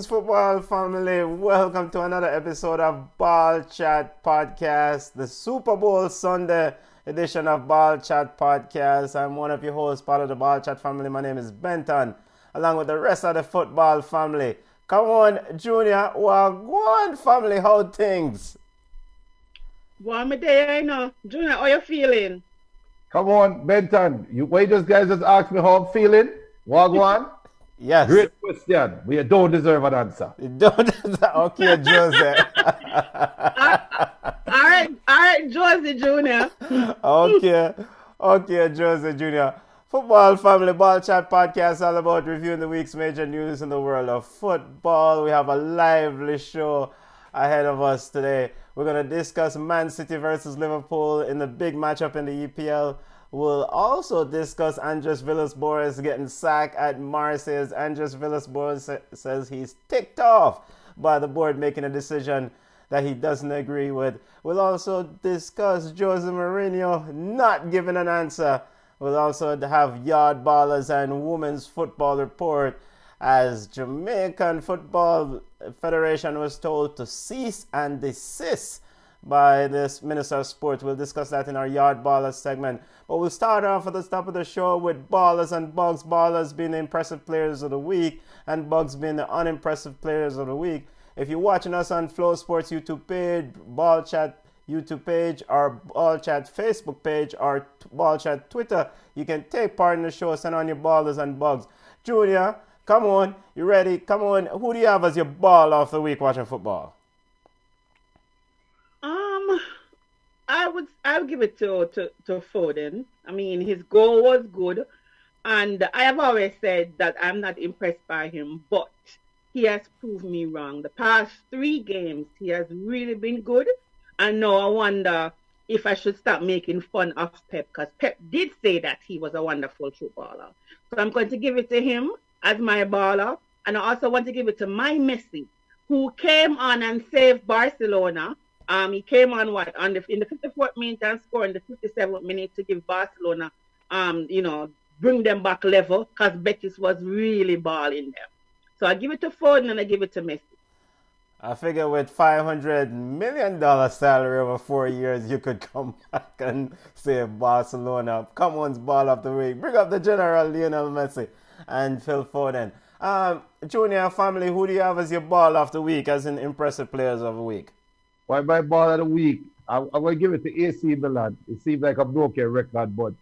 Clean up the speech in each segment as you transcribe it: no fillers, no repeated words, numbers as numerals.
football family. Welcome to another episode of Ball Chat Podcast, the Super Bowl Sunday edition of Ball Chat Podcast. I'm one of your hosts, part of the Ball Chat family. My name is Benton, along with the rest of the football family. Come on, Junior. Well, go on, family. How things? Well, I'm there, I know. Junior, how you feeling? Come on, Benton. Wait, those guys just asked me how I'm feeling. Wagwan. Yes. Great question. We don't deserve an answer. You don't. Okay, Jose. all right, Josie Junior. Okay, Jose Jr. Football family, Ball Chat Podcast, all about reviewing the week's major news in the world of football. We have a lively show ahead of us today. We're going to discuss Man City versus Liverpool in the big matchup in the EPL. We'll also discuss Andres Villas-Boas getting sacked at Marseille. Andres Villas-Boas says he's ticked off by the board making a decision that he doesn't agree with. We'll also discuss Jose Mourinho not giving an answer. We'll also have Yard Ballers and Women's Football Report as Jamaican Football Federation was told to cease and desist by this Minister of Sport. We'll discuss that in our Yard Ballers segment. But we'll start off at the top of the show with Ballers and Bugs. Ballers being the impressive players of the week and Bugs being the unimpressive players of the week. If you're watching us on FlowSports YouTube page, Ball Chat YouTube page, or Ball Chat Facebook page, or Ball Chat Twitter, you can take part in the show. Send on your Ballers and Bugs. Junior, come on. You ready? Come on. Who do you have as your ball of the week watching football? I would give it to Foden. I mean, his goal was good, and I have always said that I'm not impressed by him, but he has proved me wrong. The past 3 games, he has really been good, and now I wonder if I should stop making fun of Pep, because Pep did say that he was a wonderful footballer. So I'm going to give it to him as my baller, and I also want to give it to my Messi, who came on and saved Barcelona. He came on in the 54th minute and scored in the 57th minute to give Barcelona, bring them back level, because Betis was really balling them. So I give it to Foden and I give it to Messi. I figure with $500 million salary over 4 years, you could come back and save Barcelona. Come on's ball of the week. Bring up the general Lionel Messi and Phil Foden. Junior family, who do you have as your ball of the week, as in impressive players of the week? Why my ball of the week? I'm going to give it to AC Milan. It seems like a broken record, but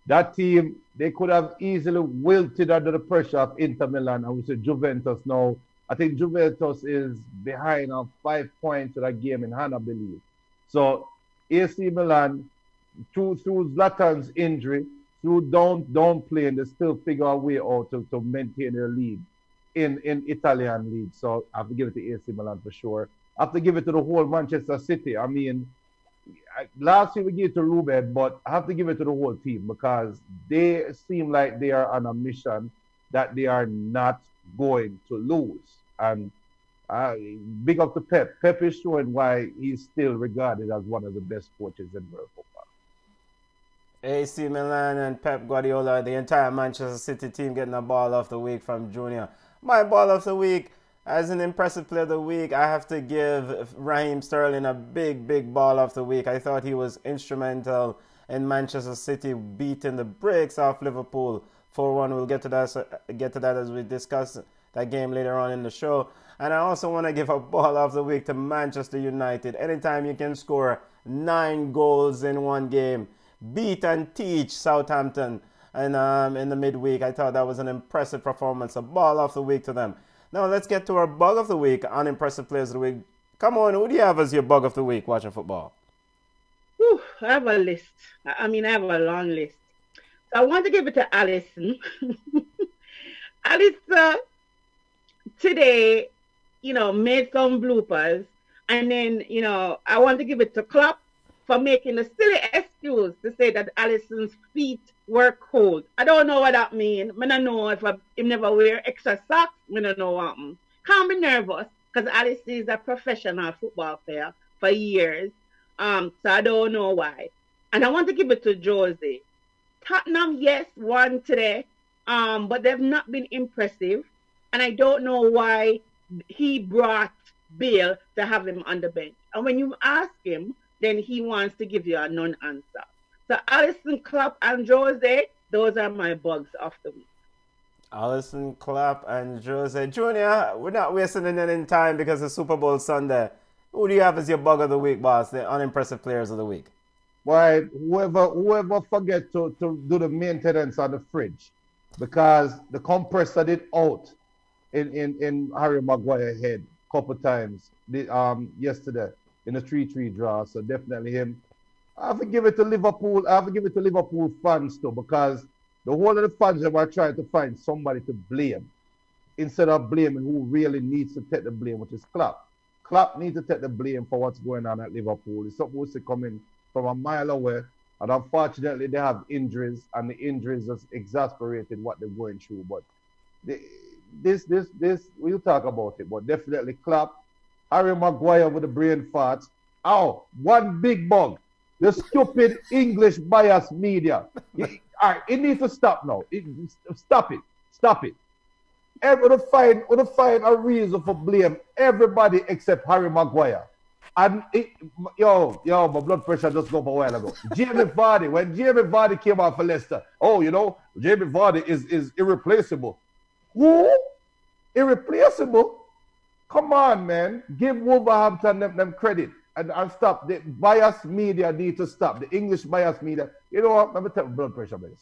that team, they could have easily wilted under the pressure of Inter Milan. I would say Juventus now. I think Juventus is behind on 5 points of that game in hand, I believe. So AC Milan, through Zlatan's injury, through don't play, and they still figure a way out to maintain their lead in Italian league. So I have to give it to AC Milan for sure. I have to give it to the whole Manchester City. I mean, last year we gave it to Ruben, but I have to give it to the whole team because they seem like they are on a mission that they are not going to lose. And big up to Pep. Pep is showing why he's still regarded as one of the best coaches in world football. AC Milan and Pep Guardiola, the entire Manchester City team getting a ball of the week from Junior. My ball of the week, as an impressive player of the week, I have to give Raheem Sterling a big ball of the week. I thought he was instrumental in Manchester City beating the brakes off Liverpool 4-1. We'll get to that as we discuss that game later on in the show. And I also want to give a ball of the week to Manchester United. Anytime you can score 9 goals in one game, beat and teach Southampton and in the midweek, I thought that was an impressive performance. A ball of the week to them. Now let's get to our bug of the week, unimpressive players of the week. Come on, who do you have as your bug of the week watching football? Whew, I have a list. I have a long list. So I want to give it to Alisson. Alisson today, made some bloopers. And then, I want to give it to Klopp for making a silly excuse to say that Alisson's feet were cold. I don't know what that means. I don't know if he never wear extra socks. I don't know what. Can't be nervous because Alisson is a professional football player for years. So I don't know why. And I want to give it to Jose. Tottenham, yes, won today, but they've not been impressive. And I don't know why he brought Bale to have him on the bench. And when you ask him, then he wants to give you a non-answer. So Alison, Klopp, and Jose, those are my bugs of the week. Alison, Clapp, and Jose. Junior, we're not wasting any time because it's Super Bowl Sunday. Who do you have as your bug of the week, boss? The unimpressive players of the week. Why, whoever forget to do the maintenance on the fridge because the compressor did out in Harry Maguire head a couple times yesterday in the 3-3 draw. So definitely him. I have to give it to Liverpool. I have to give it to Liverpool fans too because the whole of the fans are trying to find somebody to blame instead of blaming who really needs to take the blame, which is Klopp. Klopp needs to take the blame for what's going on at Liverpool. It's supposed to come in from a mile away, and unfortunately they have injuries, and the injuries has exasperated what they're going through. But this we'll talk about it. But definitely Klopp, Harry Maguire with the brain farts. Oh, one big bug. The stupid English bias media. All right, it needs to stop now. Stop it. Stop it. We'll find a reason for blame everybody except Harry Maguire. And my blood pressure just go up a while ago. Jamie Vardy, when Jamie Vardy came out for Leicester, Jamie Vardy is irreplaceable. Who? Irreplaceable? Come on, man. Give Wolverhampton them credit. And stop. The bias media need to stop. The English bias media. You know what? Let me take blood pressure medicine.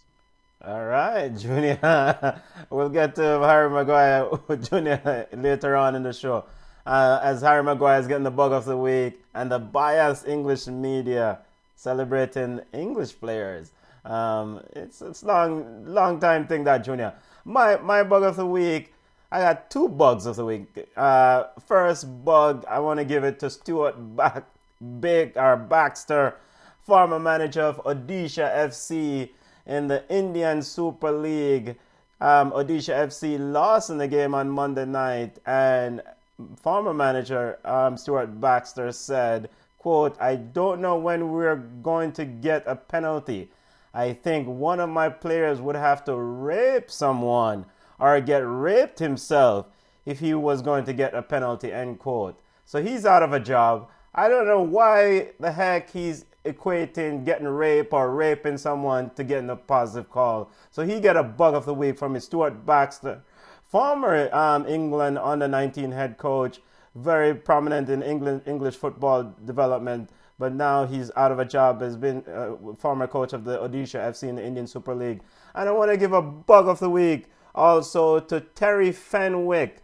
All right, Junior. We'll get to Harry Maguire, Junior, later on in the show. As Harry Maguire is getting the bug of the week and the biased English media celebrating English players. It's long time thing that, Junior. My bug of the week, I got two bugs of the week. First bug, I want to give it to Stuart Baxter, former manager of Odisha FC in the Indian Super League. Odisha FC lost in the game on Monday night, and former manager Stuart Baxter said, quote, "I don't know when we're going to get a penalty. I think one of my players would have to rape someone or get raped himself if he was going to get a penalty," end quote. So he's out of a job. I don't know why the heck he's equating getting raped or raping someone to getting a positive call. So he get a bug of the week from his Stuart Baxter, former England under-19 head coach, very prominent in English football development, but now he's out of a job, has been former coach of the Odisha FC in the Indian Super League. And I want to give a bug of the week also to Terry Fenwick,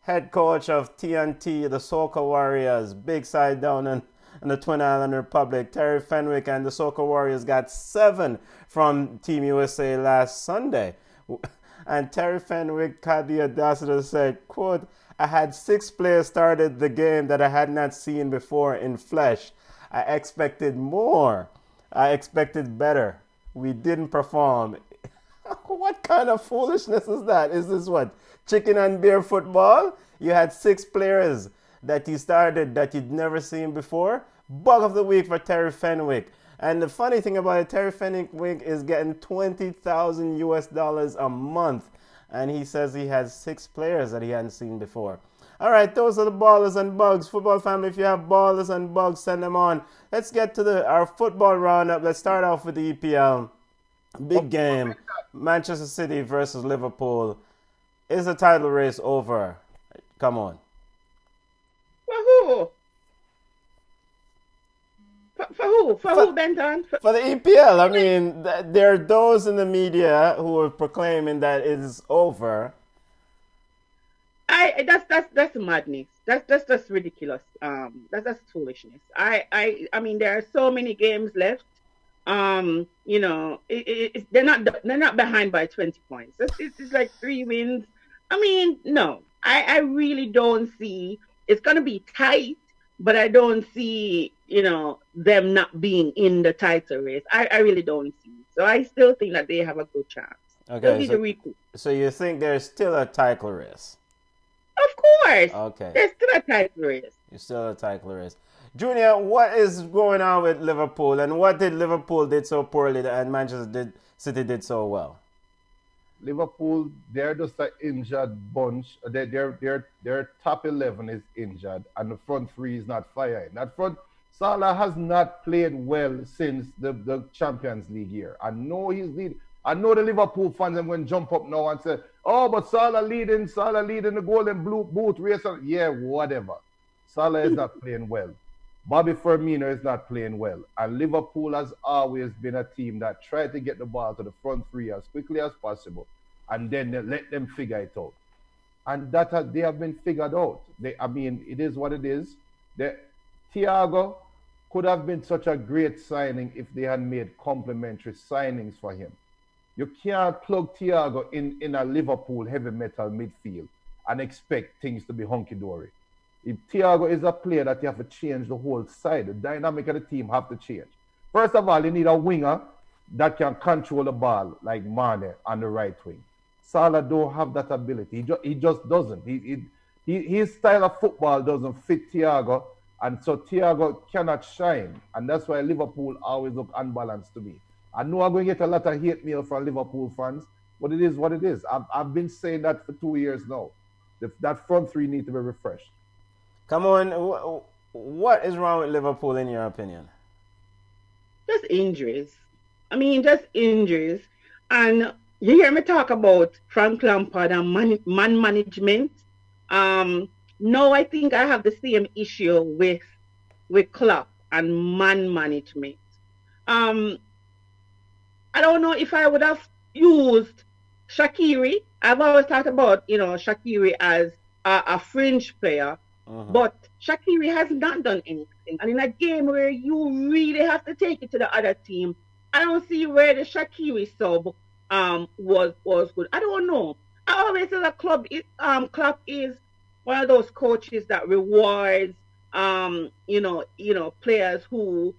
head coach of TNT, the Soca Warriors, big side down in the Twin Island Republic. Terry Fenwick and the Soca Warriors got 7 from Team USA last Sunday. And Terry Fenwick had the audacity to say, quote, "I had 6 players started the game that I had not seen before in flesh. I expected more. I expected better. We didn't perform." What kind of foolishness is that? Is this what? Chicken and beer football? You had 6 players that you started that you'd never seen before. Bug of the week for Terry Fenwick. And the funny thing about it, Terry Fenwick is getting $20,000 a month. And he says he has 6 players that he hadn't seen before. All right, those are the ballers and bugs. Football family, if you have ballers and bugs, send them on. Let's get to our football roundup. Let's start off with the EPL. Big game. Manchester City versus Liverpool. Is the title race over? Come on. For who? For who, Benton? For the EPL. I mean, there are those in the media who are proclaiming that it is over. That's madness. That's ridiculous. That's foolishness. I mean, there are so many games left. They're not behind by 20 points. It's like 3 wins. I mean, no, I really don't see. It's gonna be tight, but I don't see, them not being in the title race. I really don't see. So I still think that they have a good chance. Okay, so you think there's still a title race? Of course. Okay. There's still a title race. You're still a title race. Junior, what is going on with Liverpool, and what did Liverpool did so poorly and Manchester City did so well? Liverpool, they're just an injured bunch. Their top 11 is injured, and the front three is not firing. That front, Salah has not played well since the Champions League year. I know he's lead. I know the Liverpool fans are going to jump up now and say, "Oh, but Salah leading the golden blue boot race." Yeah, whatever. Salah is not playing well. Bobby Firmino is not playing well. And Liverpool has always been a team that tried to get the ball to the front three as quickly as possible and then they let them figure it out. And they have been figured out. It is what it is. Thiago could have been such a great signing if they had made complementary signings for him. You can't plug Thiago in a Liverpool heavy metal midfield and expect things to be hunky-dory. If Thiago is a player that you have to change the whole side, the dynamic of the team have to change. First of all, you need a winger that can control the ball like Mane on the right wing. Salah don't have that ability. He just doesn't. His style of football doesn't fit Thiago, and so Thiago cannot shine. And that's why Liverpool always look unbalanced to me. I know I'm going to get a lot of hate mail from Liverpool fans, but it is what it is. I've been saying that for 2 years now. That front three need to be refreshed. Come on, what is wrong with Liverpool in your opinion? Just injuries. Just injuries. And you hear me talk about Frank Lampard and man management. No, I think I have the same issue with Klopp and man management. I don't know if I would have used Shaqiri. I've always talked about, Shaqiri as a fringe player. But Shaqiri has not done anything. And in a game where you really have to take it to the other team, I don't see where the Shaqiri sub was good. I don't know. I always say that Klopp is one of those coaches that rewards players who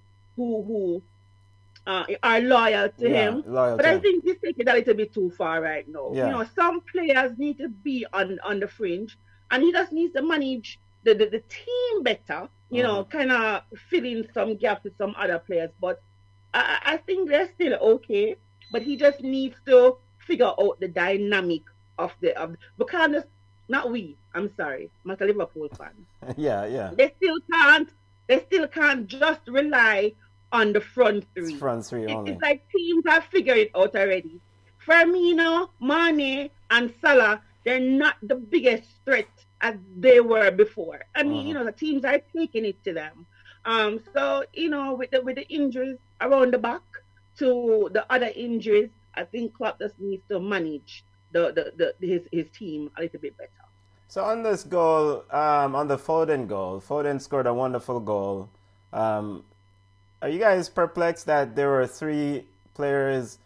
are loyal to him. But I think he's taking it a little bit too far right now. Yeah. Some players need to be on the fringe, and he just needs to manage the team better, kind of fill in some gaps with some other players. But I think they're still okay. But he just needs to figure out the dynamic of because I'm sorry, I'm not a Liverpool fan. Yeah. They still can't just rely on the front three. Front three only. It's like teams have figured it out already. Firmino, Mane, and Salah, they're not the biggest threat as they were before. The teams are taking it to them. So with the injuries around the back to the other injuries, I think Klopp just needs to manage his team a little bit better. So on this goal, on the Foden goal, Foden scored a wonderful goal. Are you guys perplexed that there were 3 players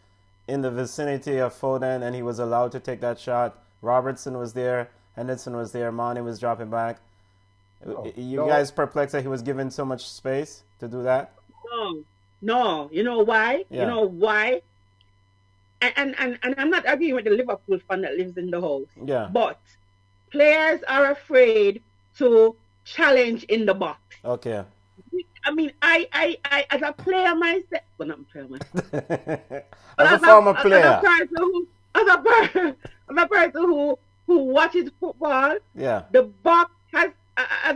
in the vicinity of Foden and he was allowed to take that shot? Robertson was there, Henderson was there, Mane was dropping back. Guys perplexed that he was given so much space to do that? No. You know why? Yeah. You know why? And I'm not arguing with the Liverpool fan that lives in the house. Yeah. But players are afraid to challenge in the box. Okay. I as a player myself, well, not a player myself. As a former player. As a person who watches football, yeah, the box has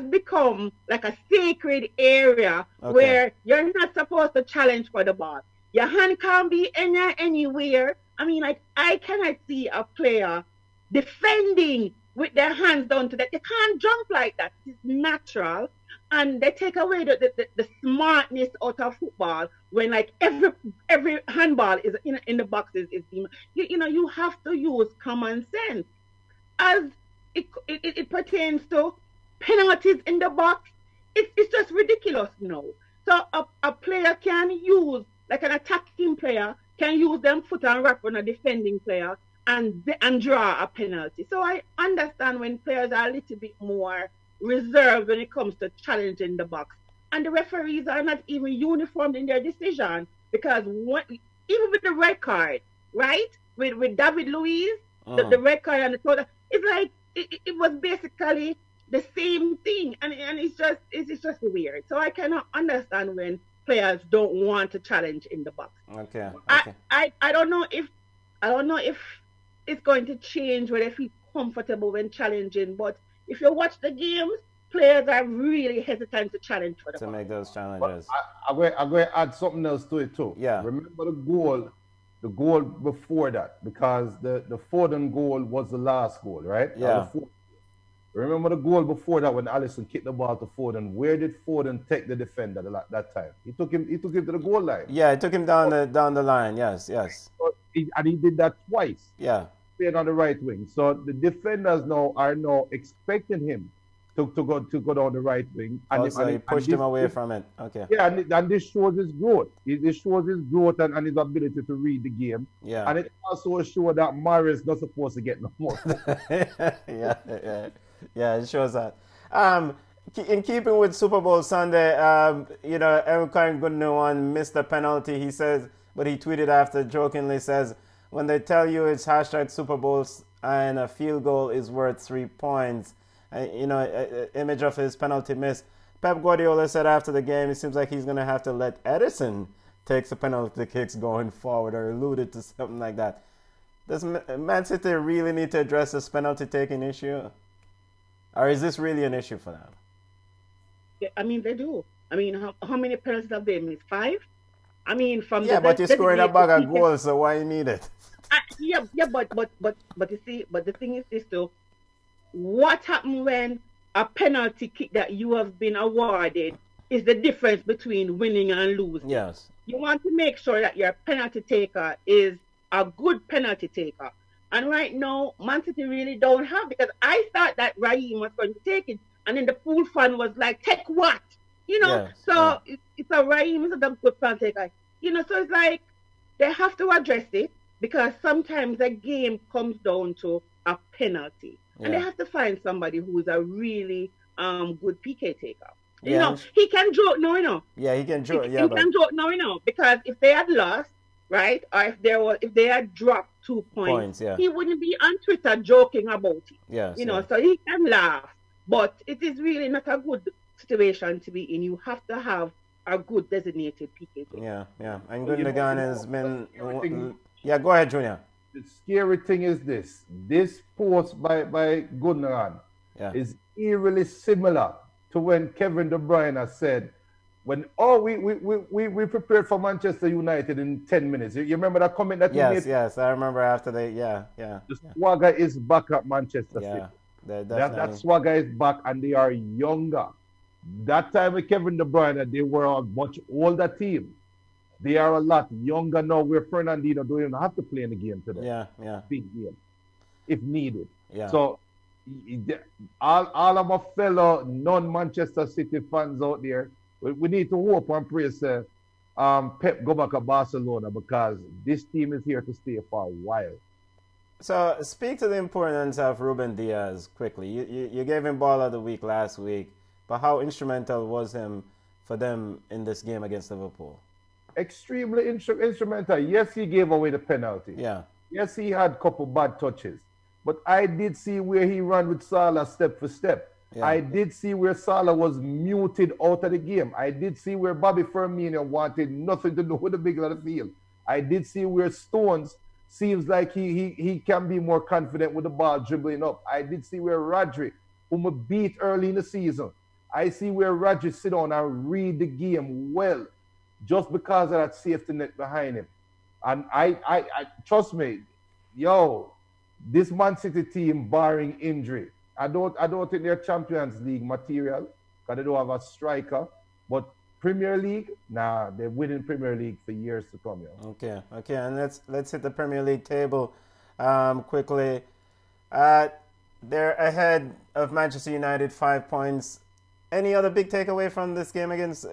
become like a sacred area where you're not supposed to challenge for the ball. Your hand can't be anywhere. I cannot see a player defending with their hands down to that. You can't jump like that. It's natural. And they take away the smartness out of football when every handball is in the boxes is you have to use common sense as it pertains to penalties in the box. It's just ridiculous now. So a player can use, like an attacking player can use them foot and wrap on a defending player and draw a penalty. So I understand when players are a little bit more reserved when it comes to challenging the box. And the referees are not even uniform in their decision because even with the red card, right? With David Luiz, the red card and the total, it's like it was basically the same thing, and it's just weird. So I cannot understand when players don't want to challenge in the box. Okay. I don't know if it's going to change whether they feel comfortable when challenging. But if you watch the games, players are really hesitant to challenge for the To ball. make those But challenges. I'm going to add something else to it too. Yeah. Remember the goal before that, because the Foden goal was the last goal, right? Yeah. Remember the goal before that when Allison kicked the ball to Foden. Where did Foden take the defender that time? He took him to the goal line. Yeah, it took him down the line. Yes, yes. And he did that twice. Yeah. Playing on the right wing. So the defenders now are expecting him to go down the right wing. Also, he pushed him away from it. Okay. Yeah, and this shows his growth. This shows his growth and his ability to read the game. Yeah. And it also shows that Mario not supposed to get no more. Yeah, it shows that. In keeping with Super Bowl Sunday, Eric Goodwin missed the penalty. He says, but he tweeted after, jokingly says, when they tell you it's hashtag Super Bowls and a field goal is worth 3 points, image of his penalty miss. Pep Guardiola said after the game, it seems like he's going to have to let Edison take the penalty kicks going forward, or alluded to something like that. Does Man City really need to address this penalty taking issue? Or is this really an issue for them? Yeah, I mean, they do. I mean, how many penalties have they missed? 5? I mean, from but you're scoring a bag of goals, so why you need it? But you see, but the thing is this though. What happens when a penalty kick that you have been awarded is the difference between winning and losing? Yes. You want to make sure that your penalty taker is a good penalty taker. And right now, Man City really don't have, because I thought that Raheem was going to take it. And then the pool fan was like, take what? Yes, So it's a Raheem is a good penalty taker. So it's like they have to address it, because sometimes the game comes down to a penalty. Yeah. And they have to find somebody who is a really good PK taker. Yeah. He can joke now, Yeah, he can joke. He can joke now, because if they had lost, right, or if they had dropped 2 points, yeah, he wouldn't be on Twitter joking about it. Yes, So he can laugh. But it is really not a good situation to be in. You have to have a good designated PK taker. Yeah. And Gundogan has been... Yeah, go ahead, Junior. The scary thing is this post by Gundogan is eerily similar to when Kevin De Bruyne said, we prepared for Manchester United in 10 minutes. You remember that comment that he made? Yes, I remember after they, The swagger is back at Manchester City. That swagger is back, and they are younger. That time with Kevin De Bruyne, they were a much older team. They are a lot younger now, where Fernandinho don't even have to play in the game today. Yeah. Big game, if needed. Yeah. So, all of my fellow non-Manchester City fans out there, we need to hope and pray, Pep go back to Barcelona, because this team is here to stay for a while. So, speak to the importance of Ruben Diaz quickly. You gave him Ball of the Week last week, but how instrumental was him for them in this game against Liverpool? Extremely instrumental. Yes, he gave away the penalty. Yeah. Yes, he had a couple bad touches. But I did see where he ran with Salah step for step. Yeah. I did see where Salah was muted out of the game. I did see where Bobby Firmino wanted nothing to do with the middle of the field. I did see where Stones seems like he can be more confident with the ball dribbling up. I did see where Rodri, whom we beat early in the season, I see where Rodri sit down and read the game well, just because of that safety net behind him. And I trust me, this Man City team, barring injury, I don't think they're Champions League material, because they don't have a striker. But Premier League, they're winning Premier League for years to come. Okay, and let's hit the Premier League table quickly. They're ahead of Manchester United 5 points. Any other big takeaway from this game against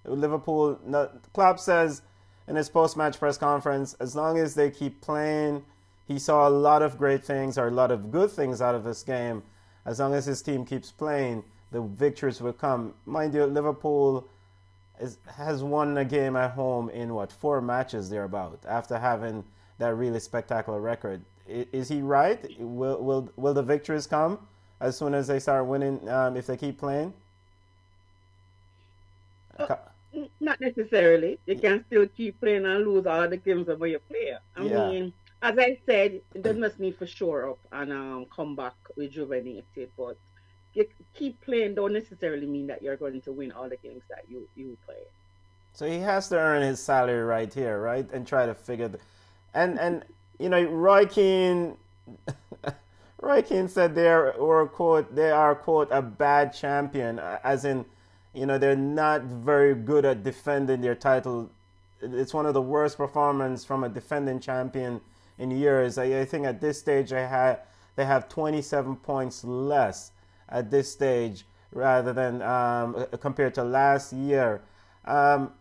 Liverpool? No, Klopp says in his post-match press conference, as long as they keep playing, he saw a lot of great things, or a lot of good things out of this game. As long as his team keeps playing, the victories will come. Mind you, Liverpool has won a game at home in 4 matches thereabout, after having that really spectacular record. Is he right? Will the victories come as soon as they start winning, if they keep playing? Not necessarily. You can still keep playing and lose all the games where you play. I mean, as I said, they must need for shore up and come back rejuvenated. But you keep playing don't necessarily mean that you're going to win all the games that you play. So he has to earn his salary right here, right, and try to figure. And you know, Roy Keane. Roy Keane said they are quote a bad champion, as in, you know, they're not very good at defending their title. It's one of the worst performances from a defending champion in years. I think at this stage they have 27 points less at this stage rather than compared to last year. Um,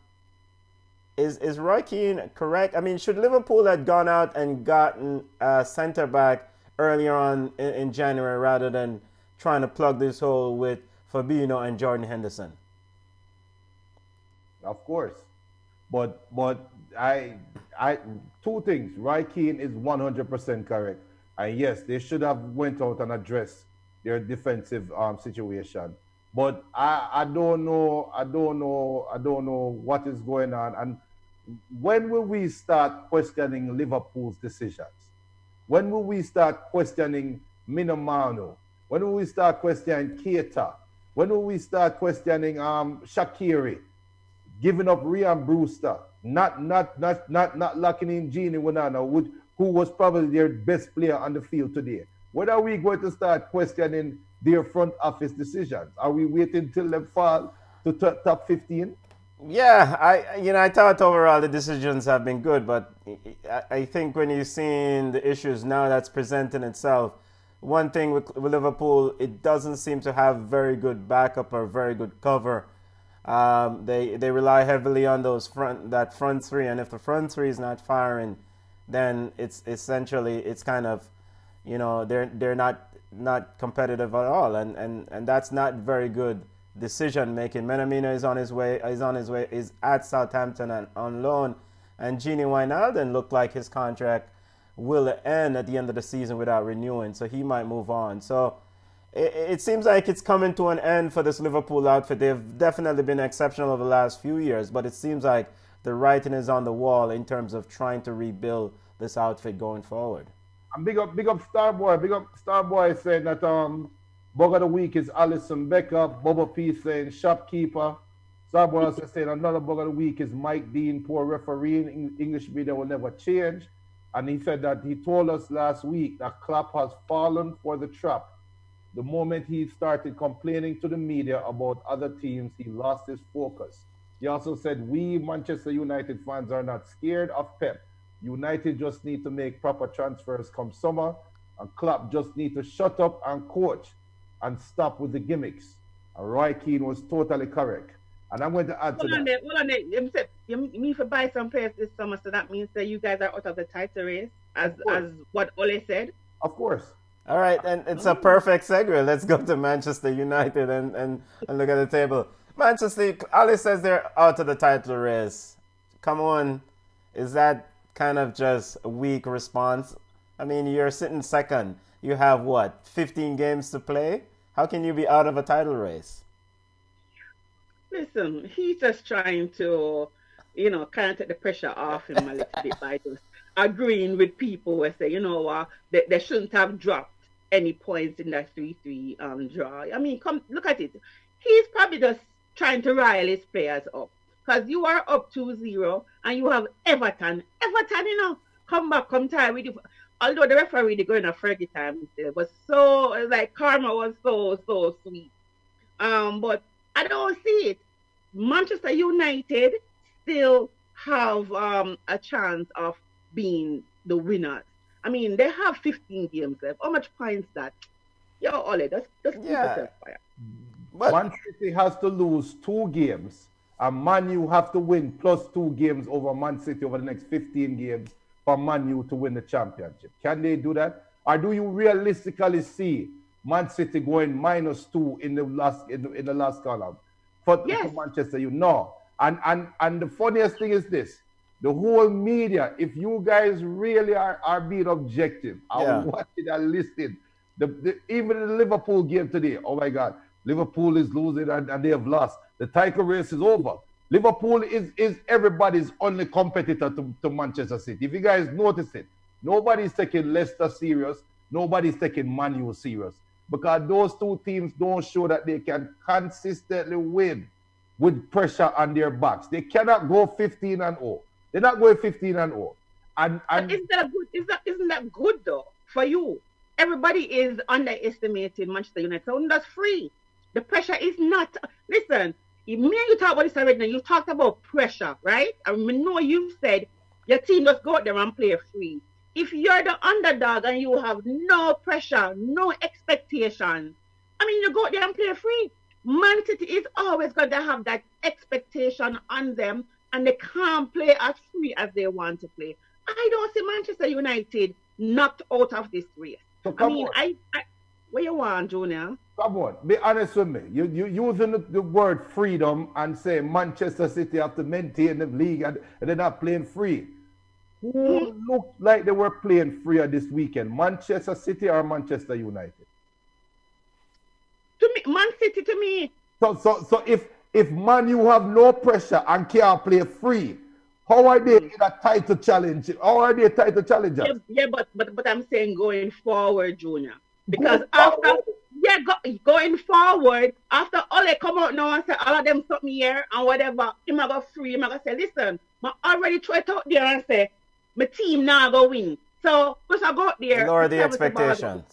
is Roy Keane correct? I mean, should Liverpool have gone out and gotten a centre back earlier on in January rather than trying to plug this hole with Fabinho and Jordan Henderson? Of course. But I two things. Roy Keane is 100% correct. And yes, they should have went out and addressed their defensive situation. But I don't know, I don't know what is going on. And when will we start questioning Liverpool's decisions? When will we start questioning Minamano? When will we start questioning Keita? When will we start questioning Shaqiri? Giving up Ryan Brewster, not locking in Genie Winana, who was probably their best player on the field today. When are we going to start questioning their front office decisions? Are we waiting till they fall to top 15? Yeah, I thought overall the decisions have been good, but I think when you've seen the issues now that's presenting itself, one thing with Liverpool, it doesn't seem to have very good backup or very good cover. They rely heavily on that front three, and if the front three is not firing, then it's essentially it's kind of, you know, they're not competitive at all, and that's not very good decision making. Menamino is at Southampton and on loan, and Gini Wijnaldum looked like his contract will end at the end of the season without renewing, so he might move on. So it seems like it's coming to an end for this Liverpool outfit. They've definitely been exceptional over the last few years, but it seems like the writing is on the wall in terms of trying to rebuild this outfit going forward. And big up Starboy. Big up Starboy saying that bug of the week is Alison Becker. Bubba P saying shopkeeper. Starboy also saying another bug of the week is Mike Dean, poor refereeing. English media will never change. And he said that he told us last week that Klopp has fallen for the trap. The moment he started complaining to the media about other teams, he lost his focus. He also said, we Manchester United fans are not scared of Pep. United just need to make proper transfers come summer, and Klopp just need to shut up and coach and stop with the gimmicks. And Roy Keane was totally correct. And I'm going to add to that. Hold on there. You mean if you buy some players this summer, so that means that you guys are out of the title race, as what Ole said? Of course. All right, and it's a perfect segue. Let's go to Manchester United and look at the table. Manchester, Ali says they're out of the title race. Come on, is that kind of just a weak response? I mean, you're sitting second. You have what, 15 games to play? How can you be out of a title race? Listen, he's just trying to, kind of take the pressure off him a little bit by just agreeing with people who say, they shouldn't have dropped any points in that 3-3 draw. I mean, come look at it. He's probably just trying to rile his players up. Because you are up 2-0 and you have Everton. Everton, come back, come tie with you. Although the referee, they go in a Fergie time, it was so, like, karma was so sweet. But I don't see it. Manchester United still have a chance of being the winners. I mean, they have 15 games left. How much points that? Yo, Ole, just keep yourself fire. Man City has to lose 2 games, and Man U have to win plus 2 games over Man City over the next 15 games for Man U to win the championship. Can they do that? Or do you realistically see Man City going -2 in the last column for Manchester United? No. And the funniest thing is this. The whole media, if you guys really are being objective, I watching and listening. Even the Liverpool game today, oh my God, Liverpool is losing and they have lost. The title race is over. Liverpool is everybody's only competitor to Manchester City. If you guys notice it, Nobody's taking Leicester serious. Nobody's taking Man U serious. Because those two teams don't show that they can consistently win with pressure on their backs. They cannot go 15-0. They're not going 15-0. And isn't that good? Isn't that good though for you? Everybody is underestimating Manchester United. So that's free. The pressure is not. Listen, me and you talk about this already. Now. You talked about pressure, right? I know you said your team just go out there and play free. If you're the underdog and you have no pressure, no expectations, I mean, you go out there and play free. Man City is always going to have that expectation on them, and they can't play as free as they want to play. I don't see Manchester United knocked out of this race. So I mean, what you want, Junior? Come on, be honest with me. You using the word freedom and say Manchester City have to maintain the league and they're not playing free. Who looked like they were playing freer this weekend? Manchester City or Manchester United? To me, Man City to me. So if Man U have no pressure and can't play free, how are they in a title challenge? How are they title challengers? Yeah, but I'm saying going forward, Junior. Because going forward, after Ole come out now and say all of them something here and whatever, him I go free, him I go say, listen, I already tried out there and say, my team now go win. So let's go out there. Lower the expectations.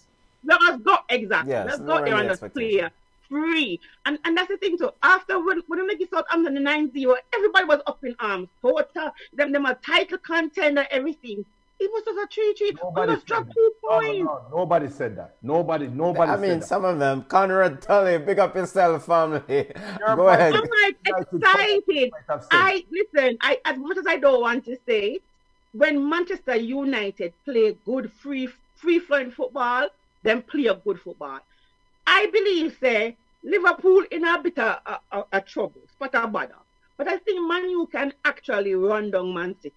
Let's go, exactly. Yes, let's go there and just play free. And that's the thing too. After when they make it Southampton the 9-0, everybody was up in arms. Total, them a title contender, everything. It was just a 3-3. Nobody just dropped 2 points. No, nobody said that. Nobody I mean, said some of them. Conrad Tully, pick up yourself, family. You're Go ahead. I'm like excited. Listen, as much as I don't want to say, when Manchester United play good free-flowing football, then play a good football. I believe, say, Liverpool in a bit of trouble, spot a bother. But I think Man U can actually run down Man City.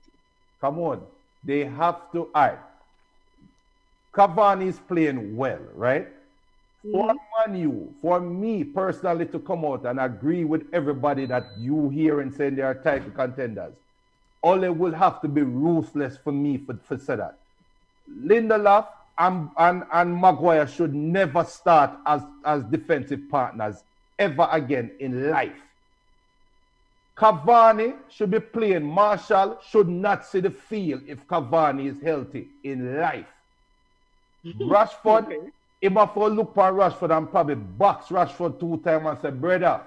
Come on. They have to. All right. Cavani is playing well, right? For Man U, for me personally to come out and agree with everybody that you hear and say they are title contenders, Ole will have to be ruthless for me for say that. Lindelof and Maguire should never start as defensive partners ever again in life. Cavani should be playing. Marshall should not see the field if Cavani is healthy in life. Rashford, if I look for Rashford and probably box Rashford 2 times and say, brother,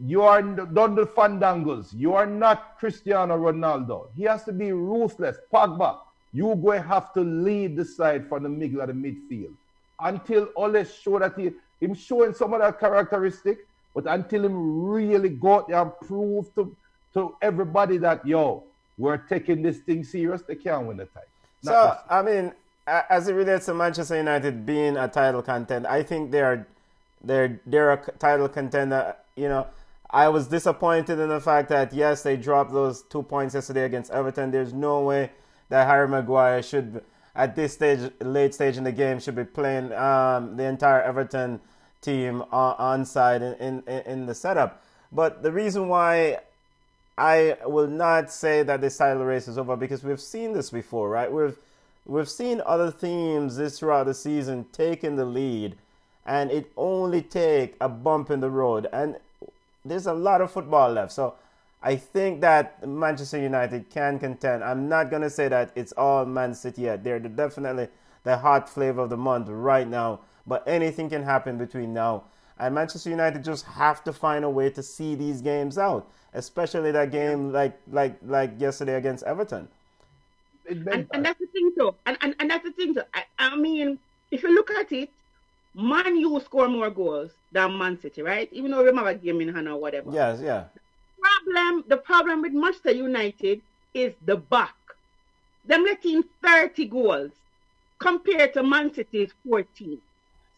you are done the fandangles. You are not Cristiano Ronaldo. He has to be ruthless. Pogba, you going to have to lead the side from the middle of the midfield. Until Ole show that him showing some of that characteristic, but until him really go out there and prove to everybody that, yo, we're taking this thing serious, they can't win the title. So, I mean, as it relates to Manchester United being a title contender, I think they're a title contender. You know, I was disappointed in the fact that, yes, they dropped those 2 points yesterday against Everton. There's no way that Harry Maguire should, at this stage, late stage in the game, should be playing the entire Everton team on side in the setup. But the reason why I will not say that this title race is over, because we've seen this before, right? We've seen other teams this throughout the season taking the lead, and it only take a bump in the road, and there's a lot of football left. So I think that Manchester United can contend. I'm not going to say that it's all Man City yet. They're definitely the hot flavor of the month right now, but anything can happen between now. And Manchester United just have to find a way to see these games out, especially that game like yesterday against Everton. And that's the thing too. And that's the thing too. I mean, if you look at it, Man U score more goals than Man City, right? Even though we have a game in hand or whatever. Yes, yeah. The problem with Manchester United is the back. Them letting 30 goals compared to Man City's 14.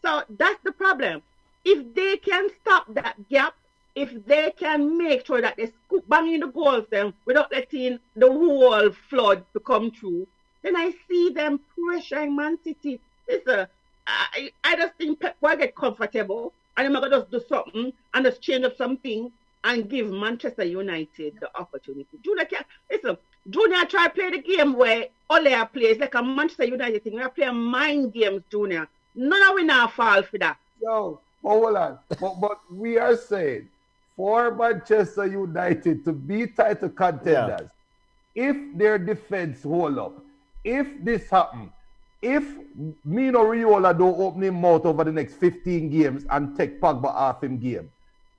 So that's the problem. If they can stop that gap, if they can make sure that they scoop bang in the goals them without letting the whole flood to come through, then I see them pressuring Man City. Listen, I just think Pep will get comfortable and they're going to just do something and just change up something and give Manchester United the opportunity. Junior tried to play the game where Ole play. It's like a Manchester United thing. We are playing mind games, Junior. None of we now fall for that. Yo, hold on. But we are saying for Manchester United to be title contenders, if their defense hold up, if this happen, if Mino Riola don't open him mouth over the next 15 games and take Pogba off him game,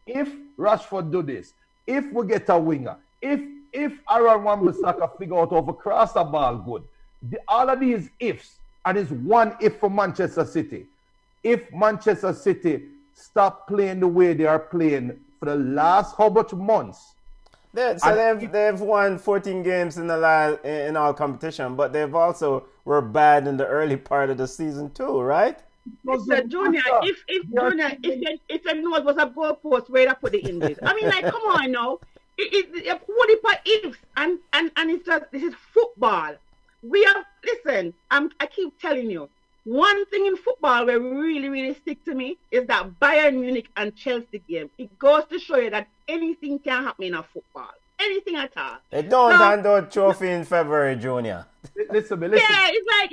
if Rashford do this, if we get a winger, if Aaron Wan-Bissaka figure out how to cross a ball good, all of these ifs, and it's one if for Manchester City. If Manchester City stop playing the way they are playing for the last how much months? They've won 14 games in all competition, but they've also were bad in the early part of the season too, right? Junior, if they know it was a goalpost, where I put the English. I mean, like, come on now. What ifs and it's just this is football. I keep telling you, one thing in football where really, really stick to me is that Bayern Munich and Chelsea game. It goes to show you that anything can happen in a football. Anything at all. They don't hand out trophy in February, Junior. Listen. Yeah, it's like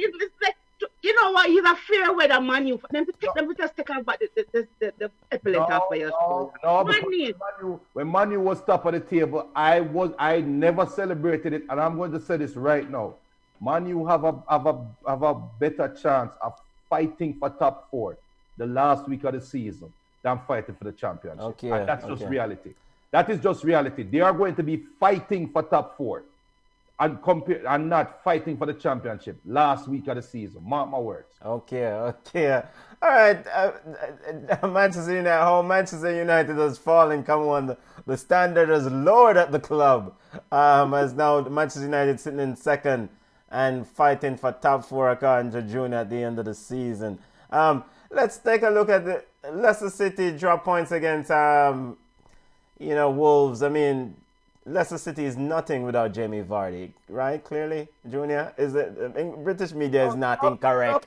you know what? He's a fair weather man. You them to just take out the epaulet off of your shoulder. No, when Manu was top of the table, I never celebrated it, and I'm going to say this right now. Manu have a better chance of fighting for top 4 the last week of the season than fighting for the championship. Okay, and that's just reality. That is just reality. They are going to be fighting for top 4 and not fighting for the championship last week of the season. Mark my words. Okay. All right. Manchester United has fallen. Come on. The standard is lowered at the club. As now Manchester United sitting in second and fighting for top 4 according to June at the end of the season. Let's take a look at the Leicester City drop points against Wolves. I mean, Leicester City is nothing without Jamie Vardy, right? Clearly, Junior, British media is not incorrect.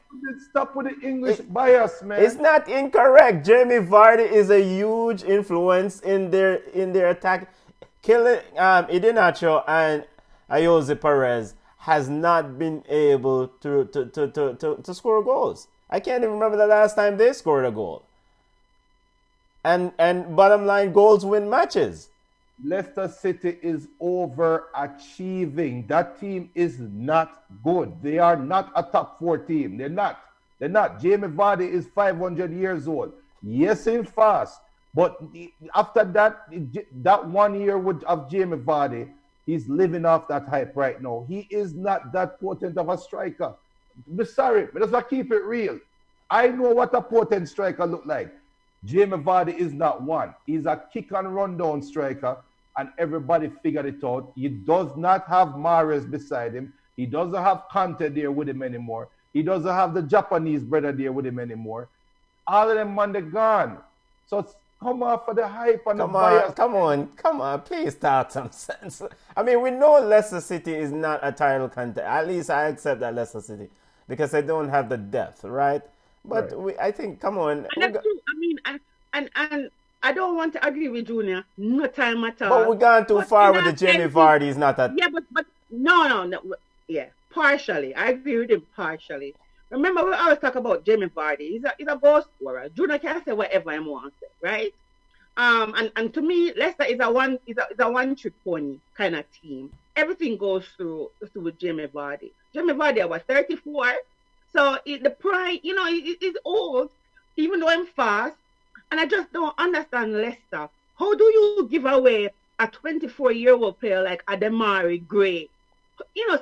Stop with the English bias, man. It's not incorrect. Jamie Vardy is a huge influence in their attack. Killing Iheanacho and Ayoze Perez has not been able to score goals. I can't even remember the last time they scored a goal. And bottom line, goals win matches. Leicester City is overachieving. That team is not good. They are not a top 4 team. They're not. Jamie Vardy is 500 years old. Yes, in fast. But after that 1 year of Jamie Vardy, he's living off that hype right now. He is not that potent of a striker. I'm sorry, but let's not keep it real. I know what a potent striker look like. Jamie Vardy is not one. He's a kick and run down striker, and everybody figured it out. He does not have Mahrez beside him. He doesn't have Conte there with him anymore. He doesn't have the Japanese brother there with him anymore. All of them man, they're gone. So come on for the hype and the bias. Come on. Please talk some sense. I mean, we know Leicester City is not a title contender. At least I accept that Leicester City because they don't have the depth, right? But right. I think, come on. And that's true. I mean, and I don't want to agree with Junior. No time at all. But we've gone too far with the Jamie Vardy. Is not that. Yeah, but no. Yeah, partially. I agree with him partially. Remember, we always talk about Jamie Vardy. He's a goal scorer. Junior can say whatever he wants, right? And to me, Leicester is a one-trick pony kind of team. Everything goes through Jamie Vardy. Jamie Vardy was 34. So the prime, he's old, even though I'm fast. And I just don't understand Leicester. How do you give away a 24-year-old player like Ademari Gray?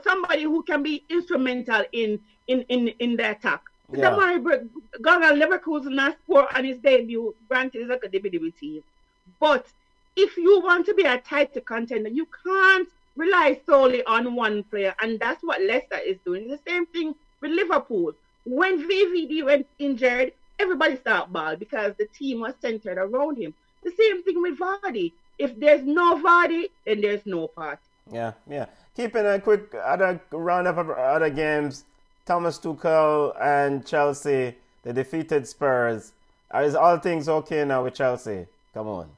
Somebody who can be instrumental in the attack. Yeah. Ademari Gray got a Leverkusen and score on his debut. Granted, it's like a DBDB team. But if you want to be a title contender, you can't rely solely on one player. And that's what Leicester is doing. It's the same thing with Liverpool. When VVD went injured, everybody started ball because the team was centered around him. The same thing with Vardy. If there's no Vardy, then there's no party. Yeah. Keeping a quick other roundup of other games. Thomas Tuchel and Chelsea, they defeated Spurs. Is all things okay now with Chelsea? Come on.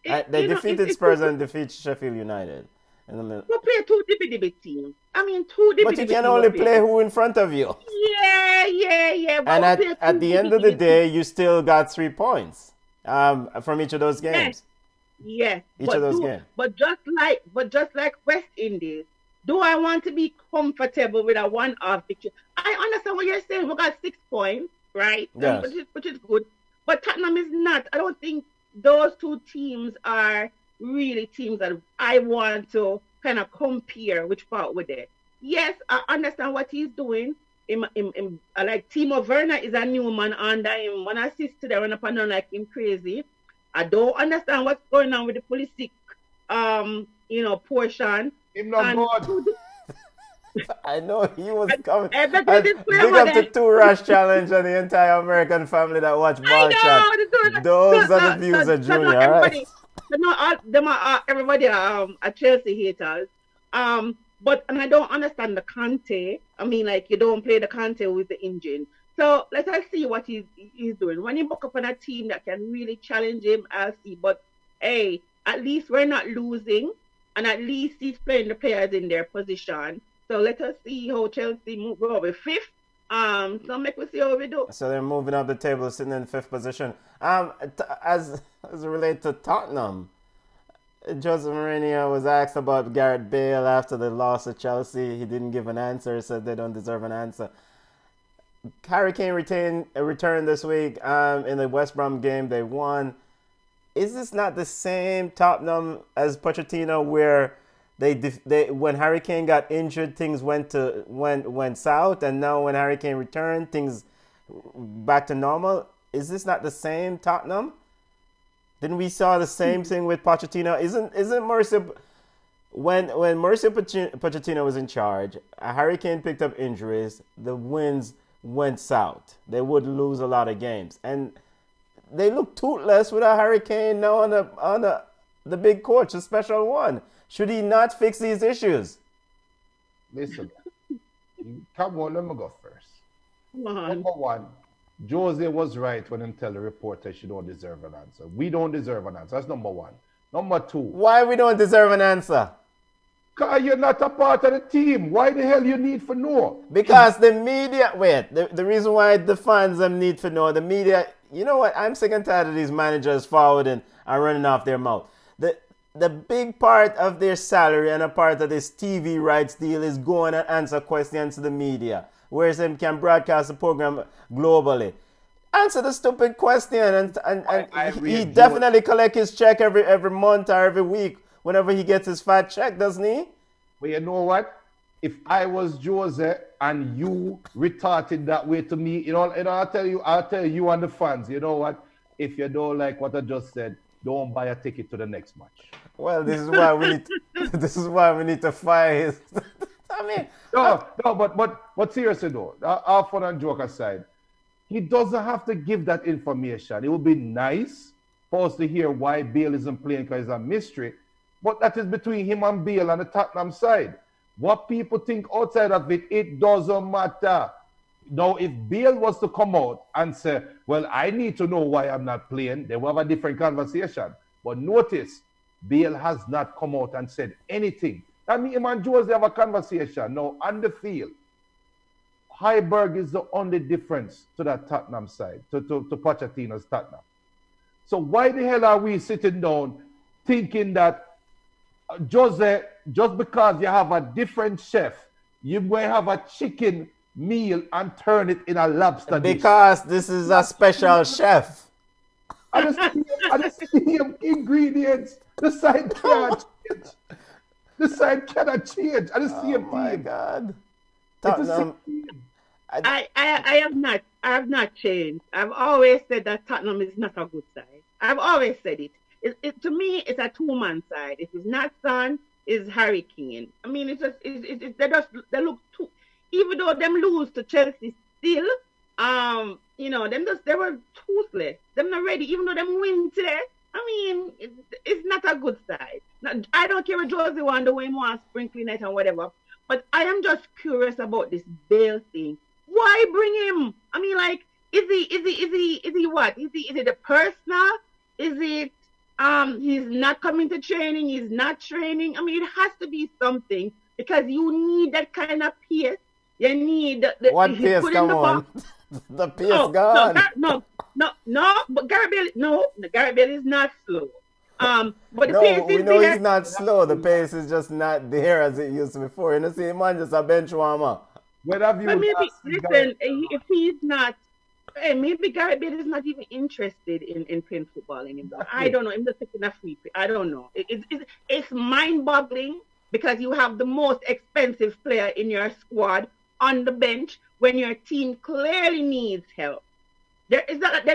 They defeated Spurs and defeated Sheffield United. in the middle. We play two dibby teams. I mean, two But you dibby can teams we only play. play who in front of you. Yeah. But And we play at two the end of the dibby day, teams. you still got 3 points from each of those games. Yes. Each of those games. But just like West Indies, do I want to be comfortable with a one-off victory? I understand what you're saying. We got 6 points, right? Yes. Which is good. But Tottenham is not. I don't think those two teams are really teams that I want to kind of compare which part with it. Yes, I understand what he's doing. Like Timo Werner is a new man under him. One assist to them run up and down like him crazy. I don't understand what's going on with the Pulisic, portion. Him not good. I know he was coming. Big up to Two Rush Challenge and the entire American family that watch Ball Chat. Those are the views of Junior, all right? Everybody are Chelsea haters. But I don't understand the Conte. I mean, like, you don't play the Conte with the engine. So let us see what he's doing. When he book up on a team that can really challenge him, I'll see. But hey, at least we're not losing, and at least he's playing the players in their position. So let us see how Chelsea move over fifth. So make we see how we do. So they're moving up the table, sitting in fifth position. As it relates to Tottenham, Jose Mourinho was asked about Gareth Bale after the loss of Chelsea. He didn't give an answer. He said they don't deserve an answer. Harry Kane returned this week in the West Brom game. They won. Is this not the same Tottenham as Pochettino, where they when Harry Kane got injured, things went south, and now when Harry Kane returned, things back to normal? Is this not the same Tottenham? Then we saw the same thing with Pochettino. Isn't Mauricio, when Mauricio Pochettino was in charge, Harry Kane picked up injuries, the wins went south. They would lose a lot of games, and they look toothless without Harry Kane now on the big coach, the special one. Should he not fix these issues? Listen, come on, let me go first. Come on. Number one, Jose was right when he tell the reporter she don't deserve an answer. We don't deserve an answer. That's number one. Number two. Why we don't deserve an answer? Because you're not a part of the team. Why the hell you need for know? Because the media, the reason why the fans need for know, the media, you know what, I'm sick and tired of these managers forwarding and running off their mouth. The big part of their salary and a part of this TV rights deal is going and answer questions to the media, whereas they can broadcast the program globally. Answer the stupid question, and he definitely collect his check every month or every week whenever he gets his fat check, doesn't he? But you know what? If I was Jose and you retorted that way to me, I'll tell you and the fans, you know what? If you don't like what I just said, don't buy a ticket to the next match. Well, this is why we need to fire his. I mean, but seriously though, all fun and joke aside, he doesn't have to give that information. It would be nice for us to hear why Bale isn't playing because it's a mystery. But that is between him and Bale on the Tottenham side. What people think outside of it, it doesn't matter. Now, if Bale was to come out and say, well, I need to know why I'm not playing, they will have a different conversation. But notice, Bale has not come out and said anything. That means him and Jose have a conversation. Now, on the field, Heiberg is the only difference to that Tottenham side, to Pochettino's Tottenham. So why the hell are we sitting down thinking that Jose, just because you have a different chef, you're going to have a chicken meal and turn it in a lobster dish? Because this is a special chef. I just see him ingredients. The side cannot change. The side cannot change. I just see him. Oh my God. Tottenham. I have not changed. I've always said that Tottenham is not a good side. I've always said it. To me, it's a two-man side. If it's not Son, it's Harry Kane. I mean, they look too. Even though them lose to Chelsea still, they were toothless. Them not ready. Even though them win today, I mean, it's not a good side. Now, I don't care what Jose want the way he wants sprinkling it and whatever. But I am just curious about this Bale thing. Why bring him? I mean, like, is he what? Is it the personal? Is it He's not coming to training. He's not training. I mean, it has to be something because you need that kind of pace. You need What he pace? put in Come the box. on. The pace No, no, gone. no. But Gareth Bale is not slow. But the No, pace we is know he's there. not slow. The pace is just not there as it used to before. You know, see, man, just a bench warmer. When have But you maybe last seen Gareth listen, Bale run? if he's not, maybe Gareth Bale is not even interested in playing football anymore. I Exactly. don't know. I'm just taking a free. I don't know. It's mind-boggling because you have the most expensive player in your squad on the bench when your team clearly needs help. They're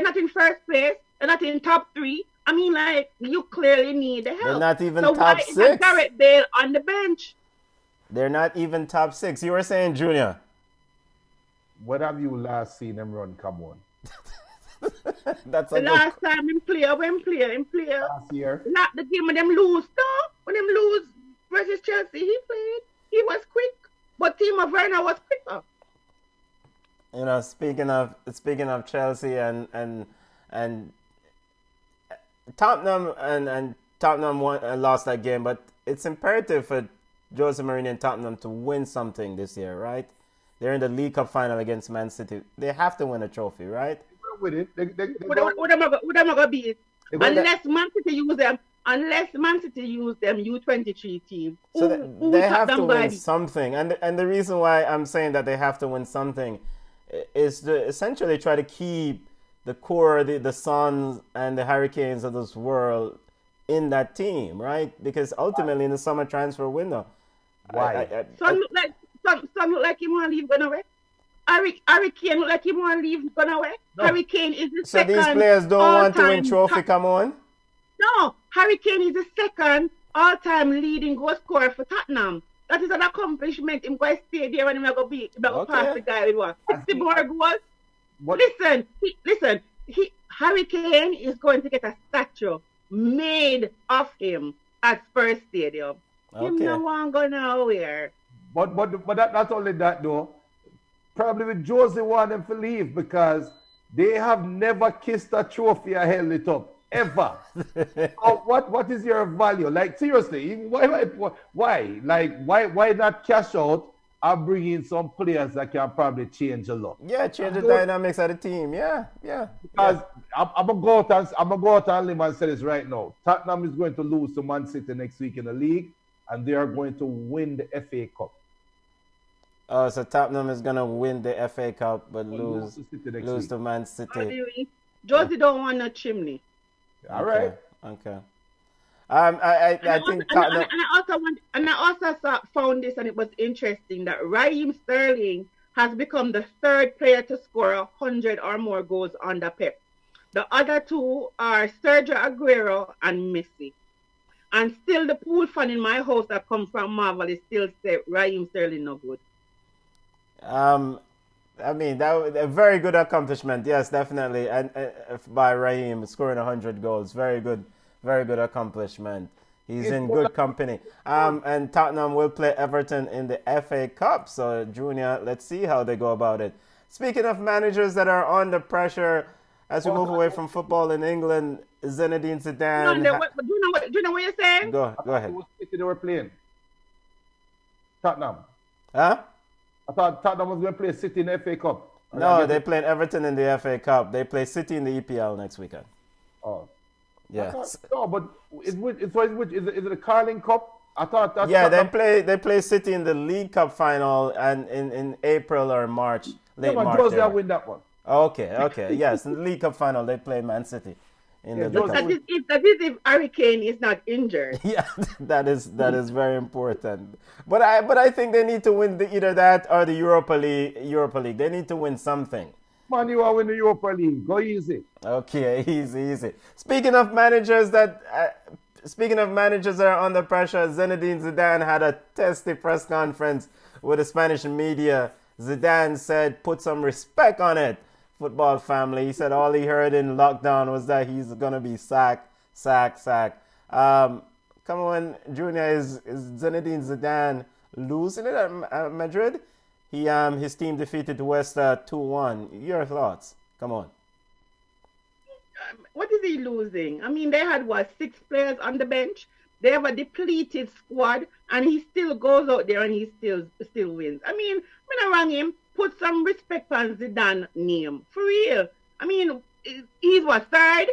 not in first place. They're not in top three. I mean, like you clearly need the They're help. not even So top why is a six. Gareth Bale on the bench? They're not even top six. You were saying, Junior. When have you last seen him run? Come on. That's The a good. last time him play. Last year. Not the game when them lose. No, when them lose versus Chelsea, he played. He was quick, but Timo Werner was quicker. You know, speaking of Chelsea and Tottenham and Tottenham won, lost that game, but it's imperative for Jose Mourinho and Tottenham to win something this year, right? They're in the League Cup final against Man City. They have to win a trophy, right? With it. What am I gonna beat? They go- Unless Man City use them. Unless Man City use them U23 team. So they have to Tottenham win gonna beat? something, and the reason why I'm saying that they have to win something is to essentially try to keep the core, the Suns and the Hurricanes of this world in that team, right? Because ultimately in the summer transfer window, Why? Son look like him wanna leave gonna away. Harry Kane look like him wanna leave gonna away. No. Harry Kane is the so second these players don't want to win all-time trophy. Come on. No, Harry Kane is the second all-time leading goal scorer for Tottenham. That is an accomplishment. Him going to stay there when him go beat, him go pass the guy with what 60 more goals. What? Listen. Harry Kane is going to get a statue made of him at Spurs Stadium. Him Okay. no one go nowhere. But that's only that though. Probably with Jose want them to leave because they have never kissed a trophy or held it up. Ever. So what is your value? Like seriously, why? Like why not cash out and bring in some players that can probably change a lot? Yeah, change the dynamics of the team. Yeah. Because I'm gonna go out on limb and say this right now. Tottenham is going to lose to Man City next week in the league, and they are going to win the FA Cup. Oh, so Tottenham is gonna win the FA Cup, but lose to City next lose week. to Man What do City. you mean? Josie don't want no chimney. All right. Okay. I think Tottenham. And I also found this, and it was interesting that Raheem Sterling has become the third player to score 100 or more goals under Pep. The other two are Sergio Aguero and Messi. And still, the pool fan in my house that come from Marvel is still say Raheem Sterling no good. I mean, that was a very good accomplishment. Yes, definitely. And by Raheem scoring 100 goals, very good accomplishment. He's in good company. And Tottenham will play Everton in the FA Cup. So, Junior, let's see how they go about it. Speaking of managers that are under pressure, as we move away from football in England, Zinedine Zidane. Do you know what you're saying? Go ahead. Who City they were playing? Tottenham. Huh? I thought Tottenham was going to play City in the FA Cup. No, they played Everton in the FA Cup. They play City in the EPL next weekend. Oh. Yeah. No, but is it the Carling Cup? I thought that's Yeah, Tottenham. they play City in the League Cup final and in April or March, late March. Jose will win that one. Okay. Yes, in the League Cup final they play Man City in the League Cup. That is if Harry Kane is not injured. Yeah, that is very important. But I think they need to win either that or the Europa League. They need to win something. Man, you are winning the Europa League. Go easy. Okay, easy. Speaking of managers that are under pressure, Zinedine Zidane had a testy press conference with the Spanish media. Zidane said, "Put some respect on it, football family." He said all he heard in lockdown was that he's gonna be sacked. Come on, Junior, is Zinedine Zidane losing it at Madrid? His team defeated West 2-1. Your thoughts? Come on. What is he losing? I mean, they had what, 6 players on the bench? They have a depleted squad, and he still goes out there and he still wins. I mean, when I rang him, put some respect on Zidane name for real. I mean, he's what, third?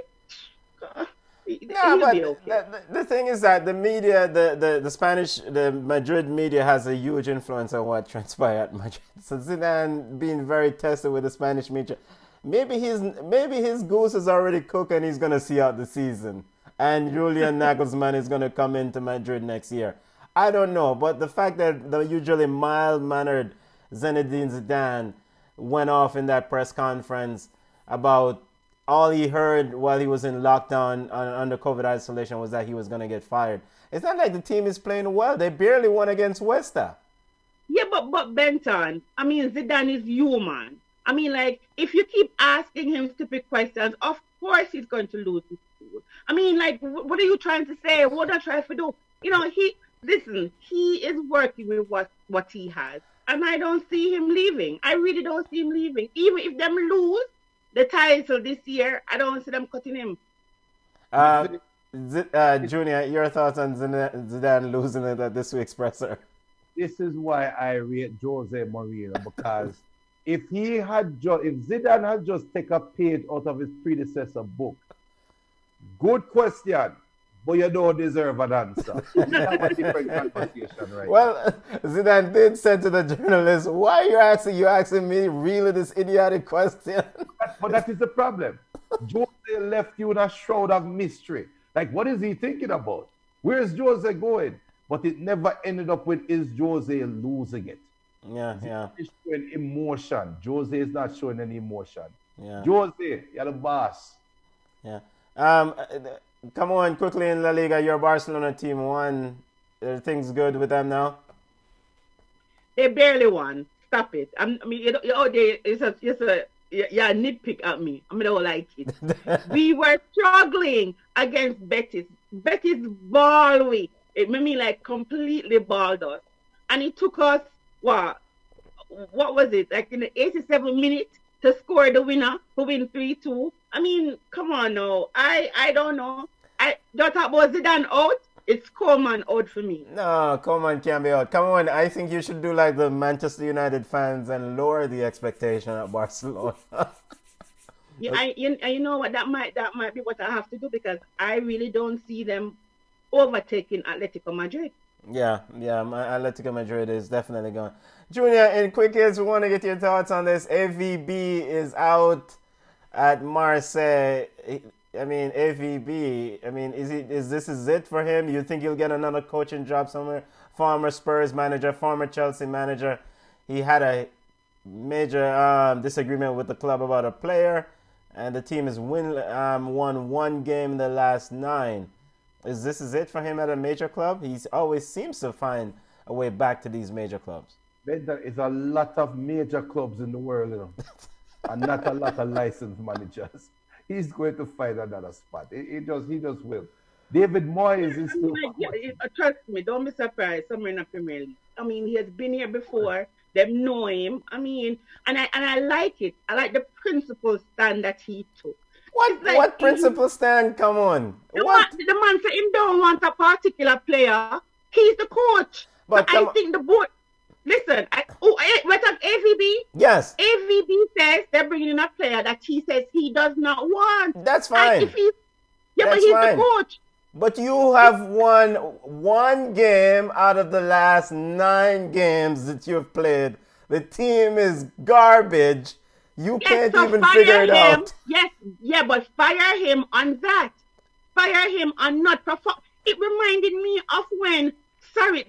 No, He'll be but okay. the thing is that the media, the Spanish, the Madrid media has a huge influence on what transpired at Madrid. So Zidane being very tested with the Spanish media, maybe his goose is already cooked and he's gonna see out the season. And Julian Nagelsmann is gonna come into Madrid next year. I don't know, but the fact that the usually mild-mannered Zinedine Zidane went off in that press conference about all he heard while he was in lockdown under COVID isolation was that he was going to get fired. It's not like the team is playing well. They barely won against West Ham. Yeah, but Benton, I mean, Zidane is human. I mean, like, if you keep asking him stupid questions, of course he's going to lose his cool. I mean, like, what are you trying to say? What are you trying to do? You know, he is working with what he has. And I don't see him leaving. I really don't see him leaving. Even if them lose the title this year, I don't see them cutting him. Junior, your thoughts on Zidane losing it at this week's presser? This is why I rate Jose Mourinho, because if Zidane had just taken a page out of his predecessor book, good question, but you don't deserve an answer. We have a different conversation right Well, Zidane did say to the journalist, why are you asking me really this idiotic question? But that is the problem. Jose left you in a shroud of mystery. Like, what is he thinking about? Where is Jose going? But it never ended up with is Jose losing it. Yeah. He's showing emotion. Jose is not showing any emotion. Yeah. Jose, you're the boss. Yeah. Come on, quickly in La Liga, your Barcelona team won. Are things good with them now? They barely won. Stop it. I mean, it's a nitpick at me. I don't like it. We were struggling against Betis. Betis ball we. It made me like completely balled us. And it took us, what was it? Like in the 87th minute to score the winner who win 3-2. I mean, come on now. I don't know. I don't talk about Zidane out. It's Coleman out for me. No, Coleman can't be out. Come on, I think you should do like the Manchester United fans and lower the expectation at Barcelona. Yeah, you know what? That might be what I have to do, because I really don't see them overtaking Atletico Madrid. Yeah, Atletico Madrid is definitely going. Junior, in quick hits, we want to get your thoughts on this. AVB is out at Marseille. I mean, AVB, I mean, is this it for him? You think he'll get another coaching job somewhere? Former Spurs manager, former Chelsea manager. He had a major disagreement with the club about a player, and the team has won one game in the last 9. Is this it for him at a major club? He always seems to find a way back to these major clubs. There is a lot of major clubs in the world, you know, and not a lot of licensed managers. He's going to find another spot. He just will. David Moyes is still. Trust me, don't be surprised. Somewhere in the Premier League. I mean, he has been here before. They know him. I mean, and I like it. I like the principle stand that he took. What principle stand? Come on. The man said him don't want a particular player. He's the coach. But I think the board. Listen, what of AVB? Yes. AVB says they're bringing in a player that he says he does not want. That's fine. But he's the coach. But you have won one game out of the last 9 games that you've played. The team is garbage. You can't even figure it out. Yes, but fire him on that. Fire him on not perform. It reminded me of when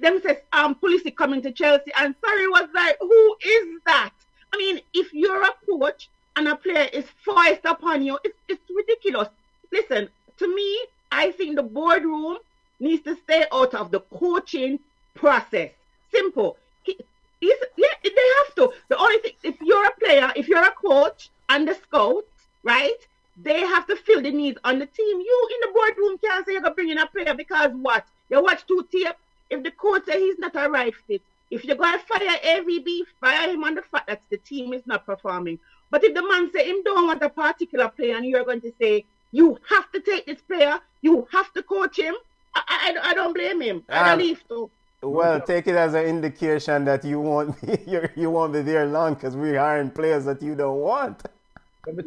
them says Pulisic coming to Chelsea, and Surrey was like, who is that? I mean, if you're a coach and a player is foisted upon you, it's ridiculous. Listen, to me, I think the boardroom needs to stay out of the coaching process. Simple. They have to. The only thing, if you're a player, if you're a coach and the scouts, right, they have to fill the needs on the team. You in the boardroom can't say you're going to bring in a player because what? You watch 2 tapes. If the coach says he's not a right fit, if you're going to fire AVB, fire him on the fact that the team is not performing. But if the man says him don't want a particular player and you're going to say you have to take this player, you have to coach him. I don't blame him. I don't leave to. Well, take it as an indication that you won't be you won't be there long because we're hiring players that you don't want.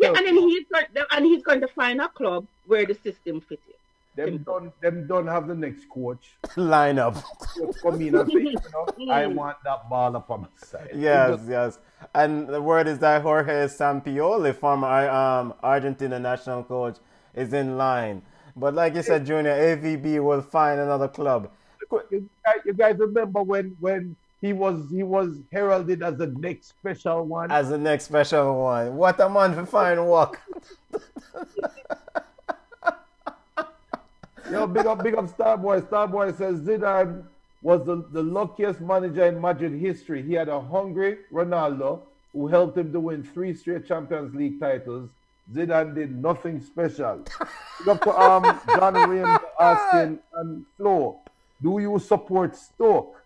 Yeah, and then he's going to find a club where the system fits it. Them don't have the next coach line up. come in and say, you know, I want that ball up on my side. Yes. And the word is that Jorge Sampaoli, former Argentina national coach, is in line. But like you said, Junior, AVB will find another club. You guys remember when he was heralded as the next special one? As the next special one. What a man for fine work. Yo, big up Starboy. Starboy says Zidane was the luckiest manager in Madrid history. He had a hungry Ronaldo who helped him to win 3 straight Champions League titles. Zidane did nothing special. Big up to John Williams, Austin, and Flo. Do you support Stoke?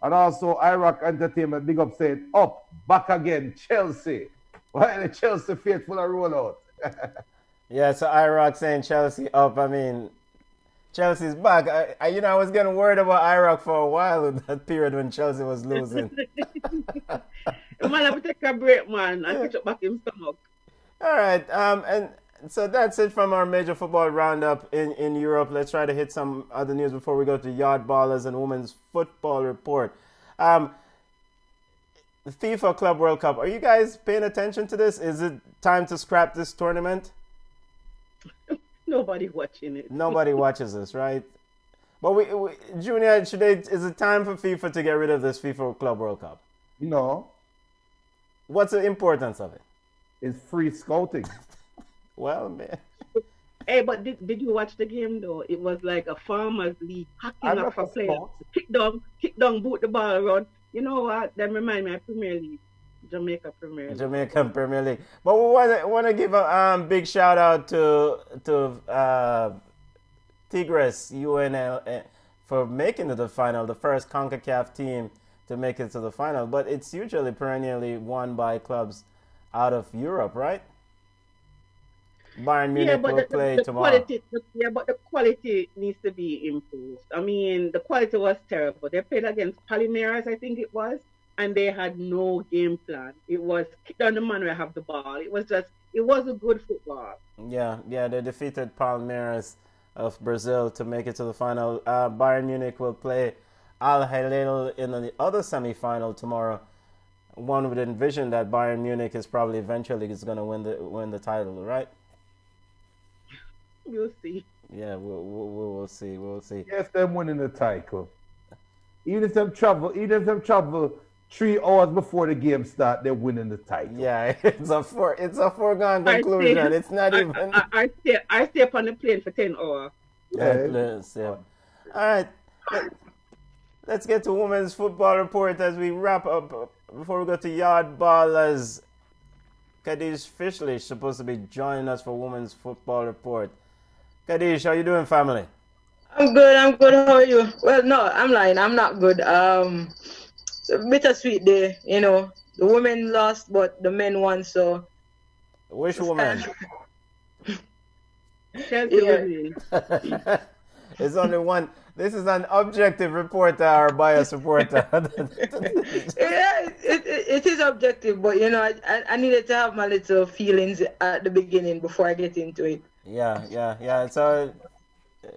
And also Iraq Entertainment, big up saying, up, back again, Chelsea. Why the Chelsea faithful a roll out? Yeah, so Iraq saying Chelsea up. I mean, Chelsea's back. I was getting worried about Iraq for a while in that period when Chelsea was losing. Man, have to take a break, man, and catch up back in stomach. All right, and so that's it from our major football roundup in Europe. Let's try to hit some other news before we go to Yard Ballers and Women's Football Report. The FIFA Club World Cup. Are you guys paying attention to this? Is it time to scrap this tournament? Nobody watching it. Nobody watches this, right? But Junior, is it time for FIFA to get rid of this FIFA Club World Cup? No. What's the importance of it? It's free scouting. Well, man. Hey, but did you watch the game though? It was like a farmers league hacking up for players. Kick down, boot the ball around. You know what? That remind me of Premier League. Jamaican Premier League. But we want to give a big shout out to Tigres UNL for making it to the final, the first CONCACAF team to make it to the final. But it's usually perennially won by clubs out of Europe, right? Bayern Munich will play tomorrow. But the quality needs to be improved. I mean, the quality was terrible. They played against Palmeiras, I think it was, and they had no game plan. It was kick down the man where have the ball. It was a good football. Yeah, they defeated Palmeiras of Brazil to make it to the final. Bayern Munich will play Al Hilal in the other semi-final tomorrow. One would envision that Bayern Munich is probably eventually going to win the title, right? We'll see. Yeah, we'll see. We'll see. Yes, them winning the title. Even if them travel 3 hours before the game start, they're winning the title. Yeah, it's a foregone conclusion. It's not even. I stay up on the plane for 10 hours. Yeah. All right. Let's get to Women's Football Report as we wrap up. Before we go to Yard Ballers, Kadish Fishley is supposed to be joining us for Women's Football Report. Kadish, how you doing, family? I'm good. How are you? Well, no, I'm lying. I'm not good. It's a bittersweet day, you know. The women lost, but the men won, so. Which woman? Chelsea. There's only one. This is an objective reporter or bias reporter. Yeah, it is objective, but you know, I needed to have my little feelings at the beginning before I get into it. Yeah. So,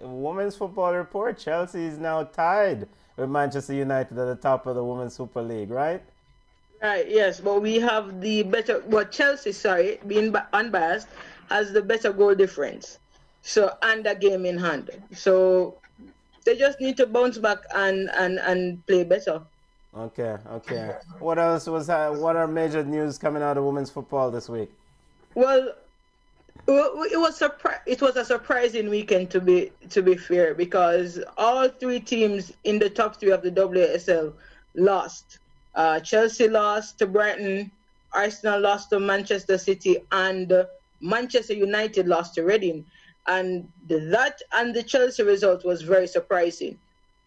Women's Football Report, Chelsea is now tied with Manchester United at the top of the Women's Super League, right? Right, yes, but we have the better, Chelsea, being unbiased, has the better goal difference. So, and a game in hand. So, they just need to bounce back and play better. Okay. What else what are major news coming out of women's football this week? Well, it was a surprising weekend to be fair, because all 3 teams in the top 3 of the WSL lost. Chelsea lost to Brighton, Arsenal lost to Manchester City, and Manchester United lost to Reading. And the Chelsea result was very surprising,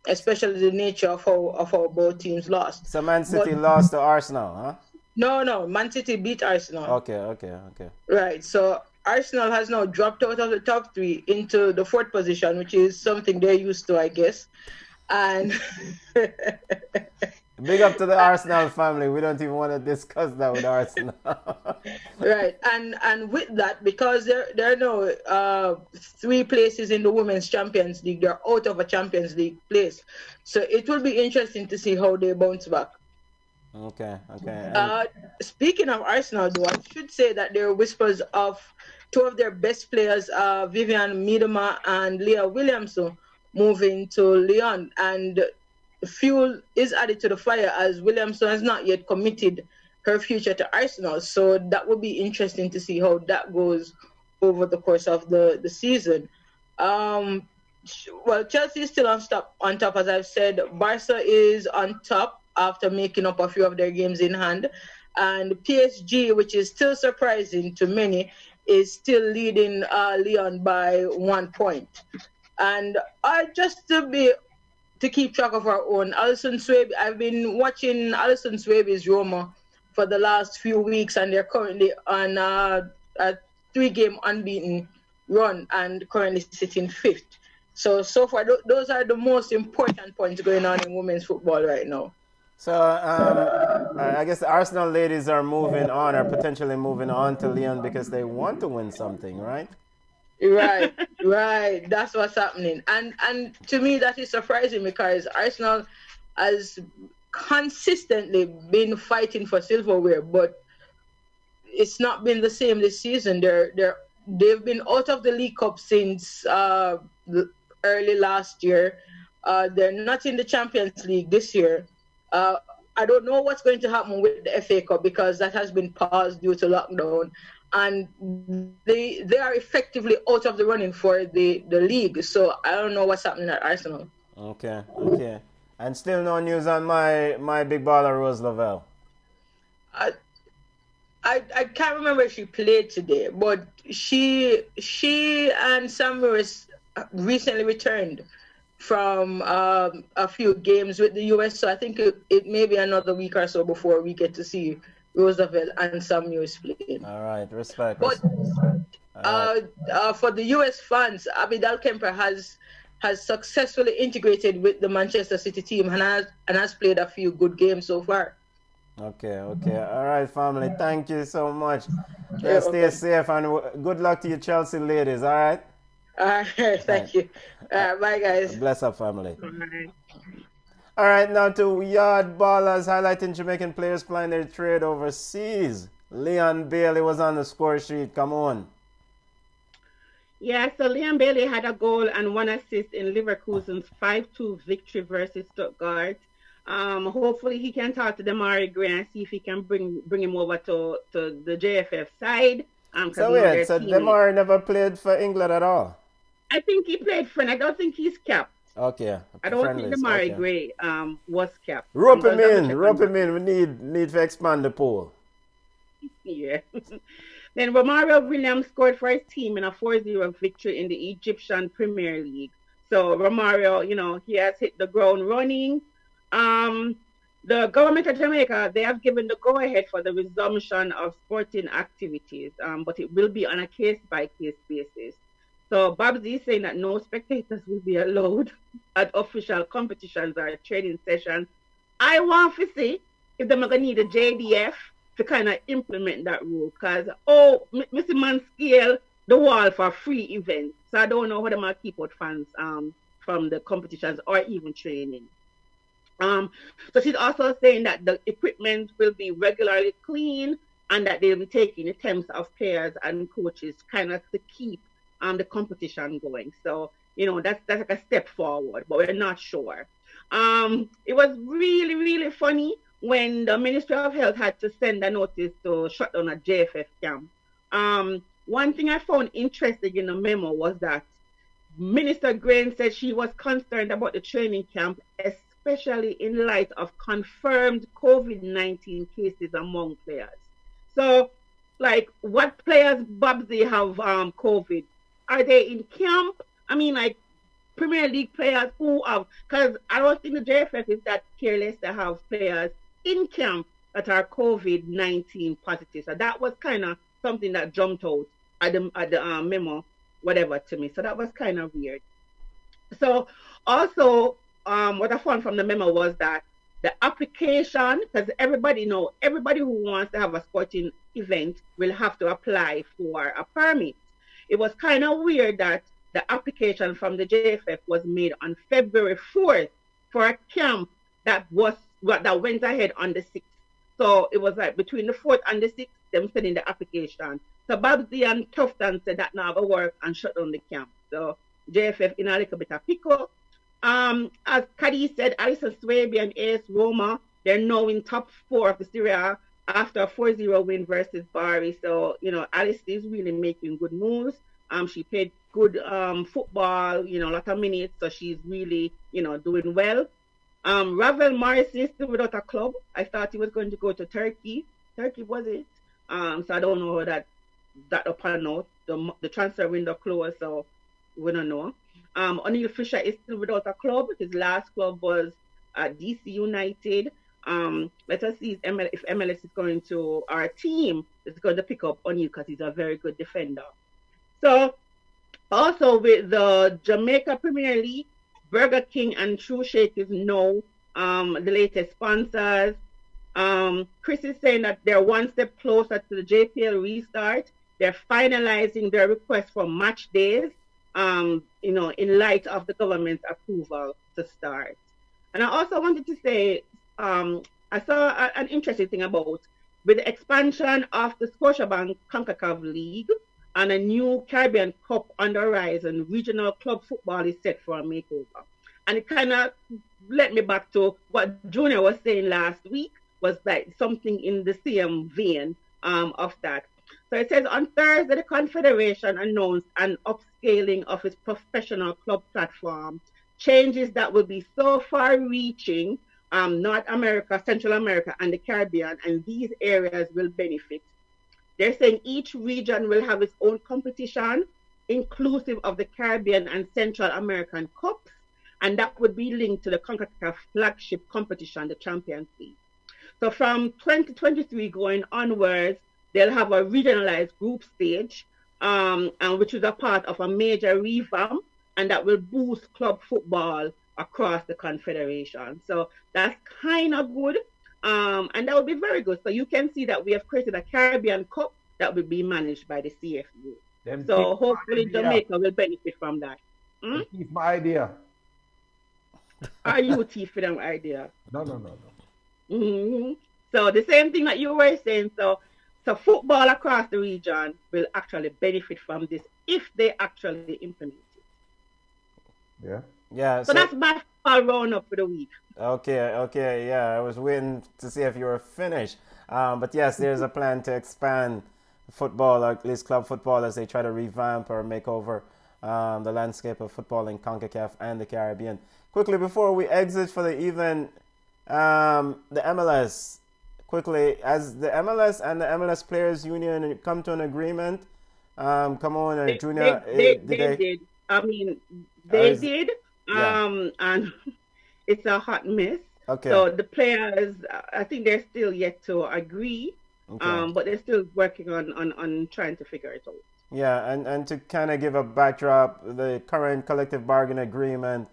especially the nature of how both teams lost. So Man City lost to Arsenal, huh? No, Man City beat Arsenal. Okay. Right. So Arsenal has now dropped out of the top 3 into the 4th position, which is something they're used to, I guess. And Big up to the Arsenal family. We don't even want to discuss that with Arsenal. right, and with that, because there are now 3 places in the Women's Champions League, they're out of a Champions League place. So it will be interesting to see how they bounce back. Okay. Speaking of Arsenal, though, I should say that there are whispers of 2 of their best players, Vivian Miedema and Leah Williamson, moving to Lyon, and fuel is added to the fire as Williamson has not yet committed her future to Arsenal. So that will be interesting to see how that goes over the course of the season. Well, Chelsea is still on top, as I've said. Barca is on top after making up a few of their games in hand. And PSG, which is still surprising to many, is still leading Lyon by 1 point. And just to keep track of our own, Alison Swaby, I've been watching Alison Swaby's Roma for the last few weeks, and they're currently on a 3-game unbeaten run and currently sitting 5th. So far, those are the most important points going on in women's football right now. So I guess the Arsenal ladies are moving on, or potentially moving on to Lyon because they want to win something, right? Right. That's what's happening. And to me, that is surprising because Arsenal has consistently been fighting for silverware, but it's not been the same this season. They've been out of the League Cup since early last year. They're not in the Champions League this year. I don't know what's going to happen with the FA Cup because that has been paused due to lockdown. And they are effectively out of the running for the league. So I don't know what's happening at Arsenal. Okay. And still no news on my big baller Rose Lavelle. I can't remember if she played today, but she and Sam Morris recently returned from a few games with the US. So I think it may be another week or so before we get to see Roosevelt and Sam Morris playing. All right, respect. But for the US fans, Abidal Kemper has successfully integrated with the Manchester City team and has played a few good games so far. Okay. All right, family. Thank you so much. Stay safe and good luck to you Chelsea ladies, all right? All right, thank you. Bye, guys. Bless up, family. All right, now to Yard Ballers, highlighting Jamaican players playing their trade overseas. Leon Bailey was on the score sheet. Come on. Yeah, so Leon Bailey had a goal and 1 assist in Leverkusen's 5-2 victory versus Stuttgart. Hopefully he can talk to Damari Gray and see if he can bring him over to the JFF side. So Damari never played for England at all? I think he played friend. I don't think he's capped. Okay. I don't think Damari Gray was capped. Rope him in. We need to expand the pool. Yeah. Then Romario Williams scored for his team in a 4-0 victory in the Egyptian Premier League. So Romario, he has hit the ground running. The government of Jamaica, they have given the go-ahead for the resumption of sporting activities, but it will be on a case-by-case basis. So Babsy is saying that no spectators will be allowed at official competitions or training sessions. I want to see if they're going to need a JDF to kind of implement that rule, because, Mr. Man scale the wall for free events. So I don't know how they're going to keep out fans from the competitions or even training. So she's also saying that the equipment will be regularly cleaned and that they'll be taking attempts of players and coaches kind of to keep the competition going. So, that's like a step forward, but we're not sure. It was really, really funny when the Ministry of Health had to send a notice to shut down a JFF camp. One thing I found interesting in the memo was that Minister Grain said she was concerned about the training camp, especially in light of confirmed COVID-19 cases among players. So, what players, Babsy, have COVID? Are they in camp? I mean, Premier League players who have, because I don't think the JFF is that careless to have players in camp that are COVID-19 positive. So that was kind of something that jumped out at the memo, whatever, to me. So that was kind of weird. So also, what I found from the memo was that the application, because everybody who wants to have a sporting event will have to apply for a permit. It was kind of weird that the application from the JFF was made on February 4th for a camp that went ahead on the 6th. So it was like between the 4th and the 6th, them sending the application. So Babsy and Tufton said that now will work and shut down the camp. So JFF in a little bit of pickle. As Cady said, Alison Swaby and AS Roma, they're now in top 4 of the Serie A after a 4-0 win versus Bari. So, Alice is really making good moves. She played good football, a lot of minutes, so she's really, doing well. Ravel Morrissey is still without a club. I thought he was going to go to Turkey. Turkey, was it? So I don't know how that up and out. The transfer window closed, so we don't know. O'Neill Fisher is still without a club. His last club was DC United. Let us see if MLS is going to, our team is going to pick up O'Neill because he's a very good defender. So also with the Jamaica Premier League, Burger King and True Shake is now the latest sponsors. Chris is saying that they're one step closer to the JPL restart. They're finalizing their request for match days, in light of the government's approval to start. And I also wanted to say, I saw an interesting thing about with the expansion of the Scotiabank CONCACAF League and a new Caribbean Cup on the horizon, regional club football is set for a makeover. And it kind of led me back to what Junior was saying last week, was like something in the same vein of that. So it says, on Thursday, the Confederation announced an upscaling of its professional club platform, changes that will be so far-reaching, North America, Central America, and the Caribbean, and these areas will benefit. They're saying each region will have its own competition, inclusive of the Caribbean and Central American Cups, and that would be linked to the CONCACAF flagship competition, the Champions League. So from 2023 going onwards, they'll have a regionalized group stage, and which is a part of a major revamp, and that will boost club football across the Confederation. So that's kind of good, and that would be very good. So you can see that we have created a Caribbean Cup that will be managed by the CFU. So hopefully Jamaica will benefit from that. Keep my idea. Are you for them idea? No. Mm-hmm. So the same thing that you were saying. So football across the region will actually benefit from this if they actually implement it. Yeah. Yeah. So that's my football roundup for the week. Okay. Yeah, I was waiting to see if you were finished. But yes, there's a plan to expand football, or at least club football, as they try to revamp or make over the landscape of football in CONCACAF and the Caribbean. Quickly, before we exit for the evening, the MLS. Quickly, as the MLS and the MLS Players Union come to an agreement, come on, Junior. They did. I mean, they did. And it's a hot mess. Okay. So the players, I think they're still yet to agree. Okay. But they're still working on trying to figure it out. Yeah, and to kind of give a backdrop, the current collective bargaining agreement,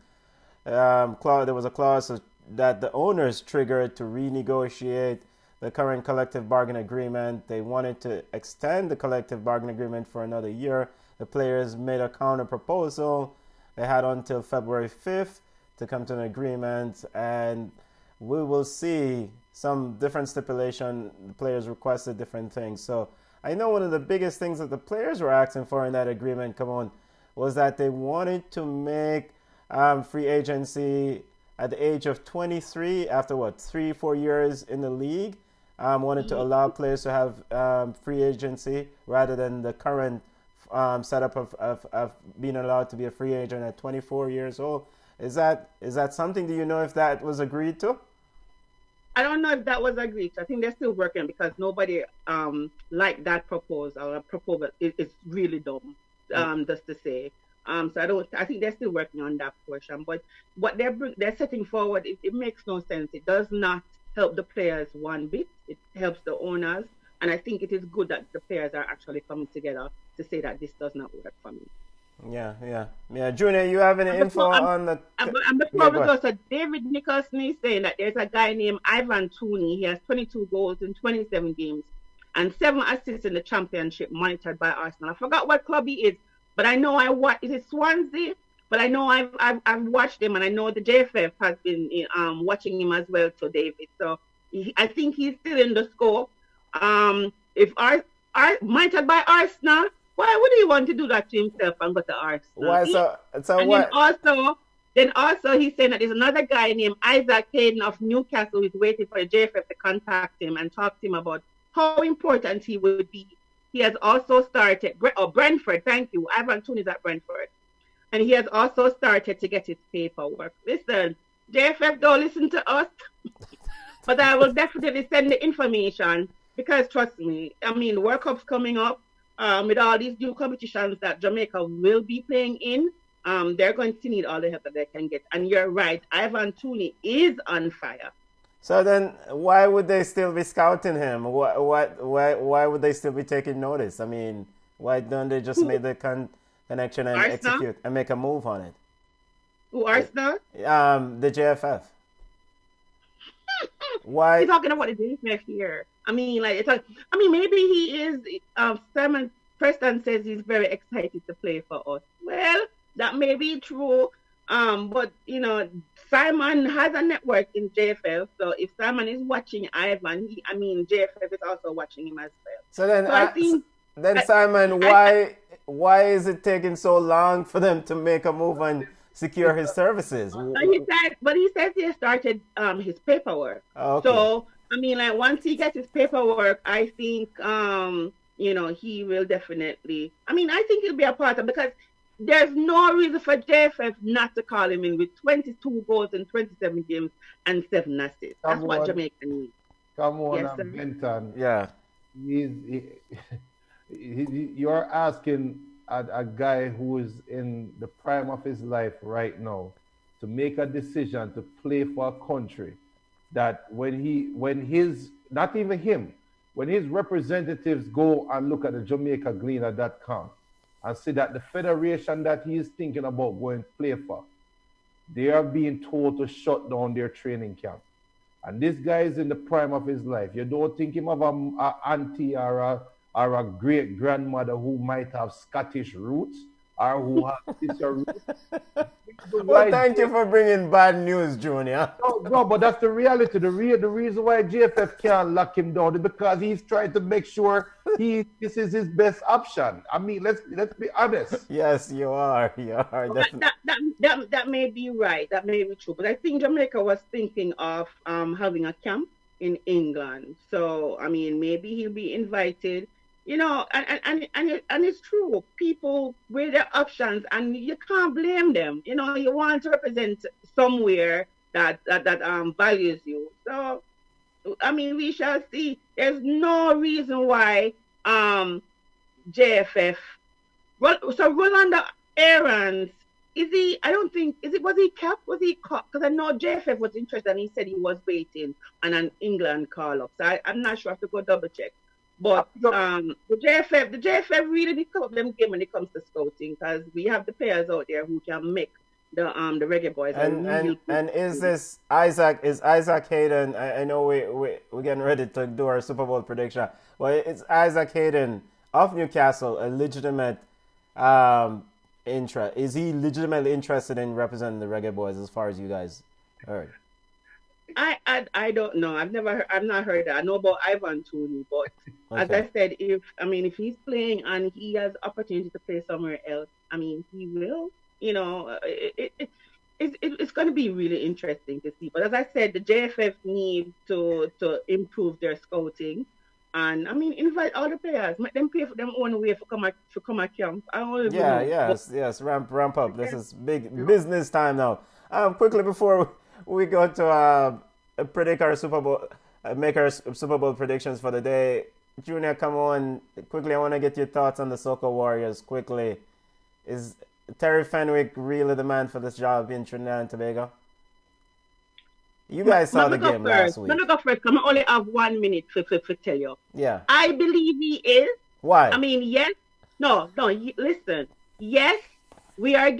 there was a clause that the owners triggered to renegotiate the current collective bargaining agreement. They wanted to extend the collective bargaining agreement for another year. The players made a counter proposal. They had until February 5th to come to an agreement, and we will see some different stipulation. The players requested different things. So I know one of the biggest things that the players were asking for in that agreement, was that they wanted to make free agency at the age of 23, after 3-4 years in the league, wanted to allow players to have free agency rather than the current setup of being allowed to be a free agent at 24 years old. Is that something? Do you know if that was agreed to? I don't know if that was agreed to. I think they're still working because nobody liked that proposal. A proposal is really dumb, just to say. So I think they're still working on that portion. But what they're setting forward, it makes no sense. It does not help the players one bit. It helps the owners. And I think it is good that the players are actually coming together to say that this does not work for me. Yeah. Junior, you have any info on the? And before we go, so David Nicholson is saying that there's a guy named Ivan Tooney. He has 22 goals in 27 games and 7 assists in the championship, monitored by Arsenal. I forgot what club he is, but I know is it Swansea? But I know I've watched him, and I know the JFF has been watching him as well. To David, so I think he's still in the scope. If monitored by Arsenal. Why would he want to do that to himself and go to Arsenal? Why so and what? Then also he's saying that there's another guy named Isaac Hayden of Newcastle who's waiting for the JFF to contact him and talk to him about how important he would be. He has also started Brentford. Thank you. Ivan Toon is at Brentford, and he has also started to get his paperwork. Listen, JFF, don't listen to us, but I will definitely send the information because trust me, I mean, World Cup's coming up. With all these new competitions that Jamaica will be playing in, they're going to need all the help that they can get. And you're right, Ivan Tooney is on fire. So then, why would they still be scouting him? Why would they still be taking notice? I mean, why don't they just make the connection and Arsenal? execute and make a move on it? Who, Arsenal? The JFF. Why? He's talking about the JFF here. I mean, maybe he is. Simon Preston says he's very excited to play for us. Well, that may be true. But Simon has a network in JFL. So if Simon is watching Ivan, JFF is also watching him as well. So then, I think Simon, why is it taking so long for them to make a move and secure his services? But he says he has started his paperwork. Okay. So once he gets his paperwork, I think he will definitely. I think he'll be a part of because there's no reason for JFF not to call him in with 22 goals in 27 games and 7 assists. That's what Jamaica needs. Come on, yes, Benton. Yeah. You're asking a guy who is in the prime of his life right now to make a decision to play for a country that when his representatives go and look at the JamaicaGleaner.com and see that the federation that he is thinking about going to play for, they are being told to shut down their training camp. And this guy is in the prime of his life. You don't think him of an auntie or a great grandmother who might have Scottish roots or who has sister roots. Well, thank you for bringing bad news, Junior. No, but that's the reality. The reason why JFF can't lock him down is because he's trying to make sure this is his best option. Let's be honest. Yes, you are. That may be right. That may be true. But I think Jamaica was thinking of having a camp in England. So maybe he'll be invited. And it's true. People weigh their options, and you can't blame them. You want to represent somewhere that values you. So, we shall see. There's no reason why JFF. So Rolando Aarons, is he? I don't think. Was he capped? Was he caught? Because I know JFF was interested, and he said he was waiting on an England call up. So I'm not sure. I have to go double check. But the JFF really did come up them game when it comes to scouting because we have the players out there who can make the reggae boys. And is Isaac Hayden? I know we're getting ready to do our Super Bowl prediction. Well, it's Isaac Hayden of Newcastle, a legitimate interest. Is he legitimately interested in representing the reggae boys as far as you guys heard? I don't know. I've not heard that. I know about Ivan Tooney, but okay. As I said, if he's playing and he has opportunity to play somewhere else, he will. It's going to be really interesting to see. But as I said, the JFF need to improve their scouting, and invite all the players, make them pay for them own way for come at camp. Yes, ramp up. This is big business time now. Quickly before we go to predict our Super Bowl, make our Super Bowl predictions for the day. Junior, come on quickly. I want to get your thoughts on the Soca Warriors quickly. Is Terry Fenwick really the man for this job in Trinidad and Tobago? You guys saw the game last week. Let me go first. I only have 1 minute to tell you. Yeah. I believe he is. Why? Yes. Listen. Yes, we are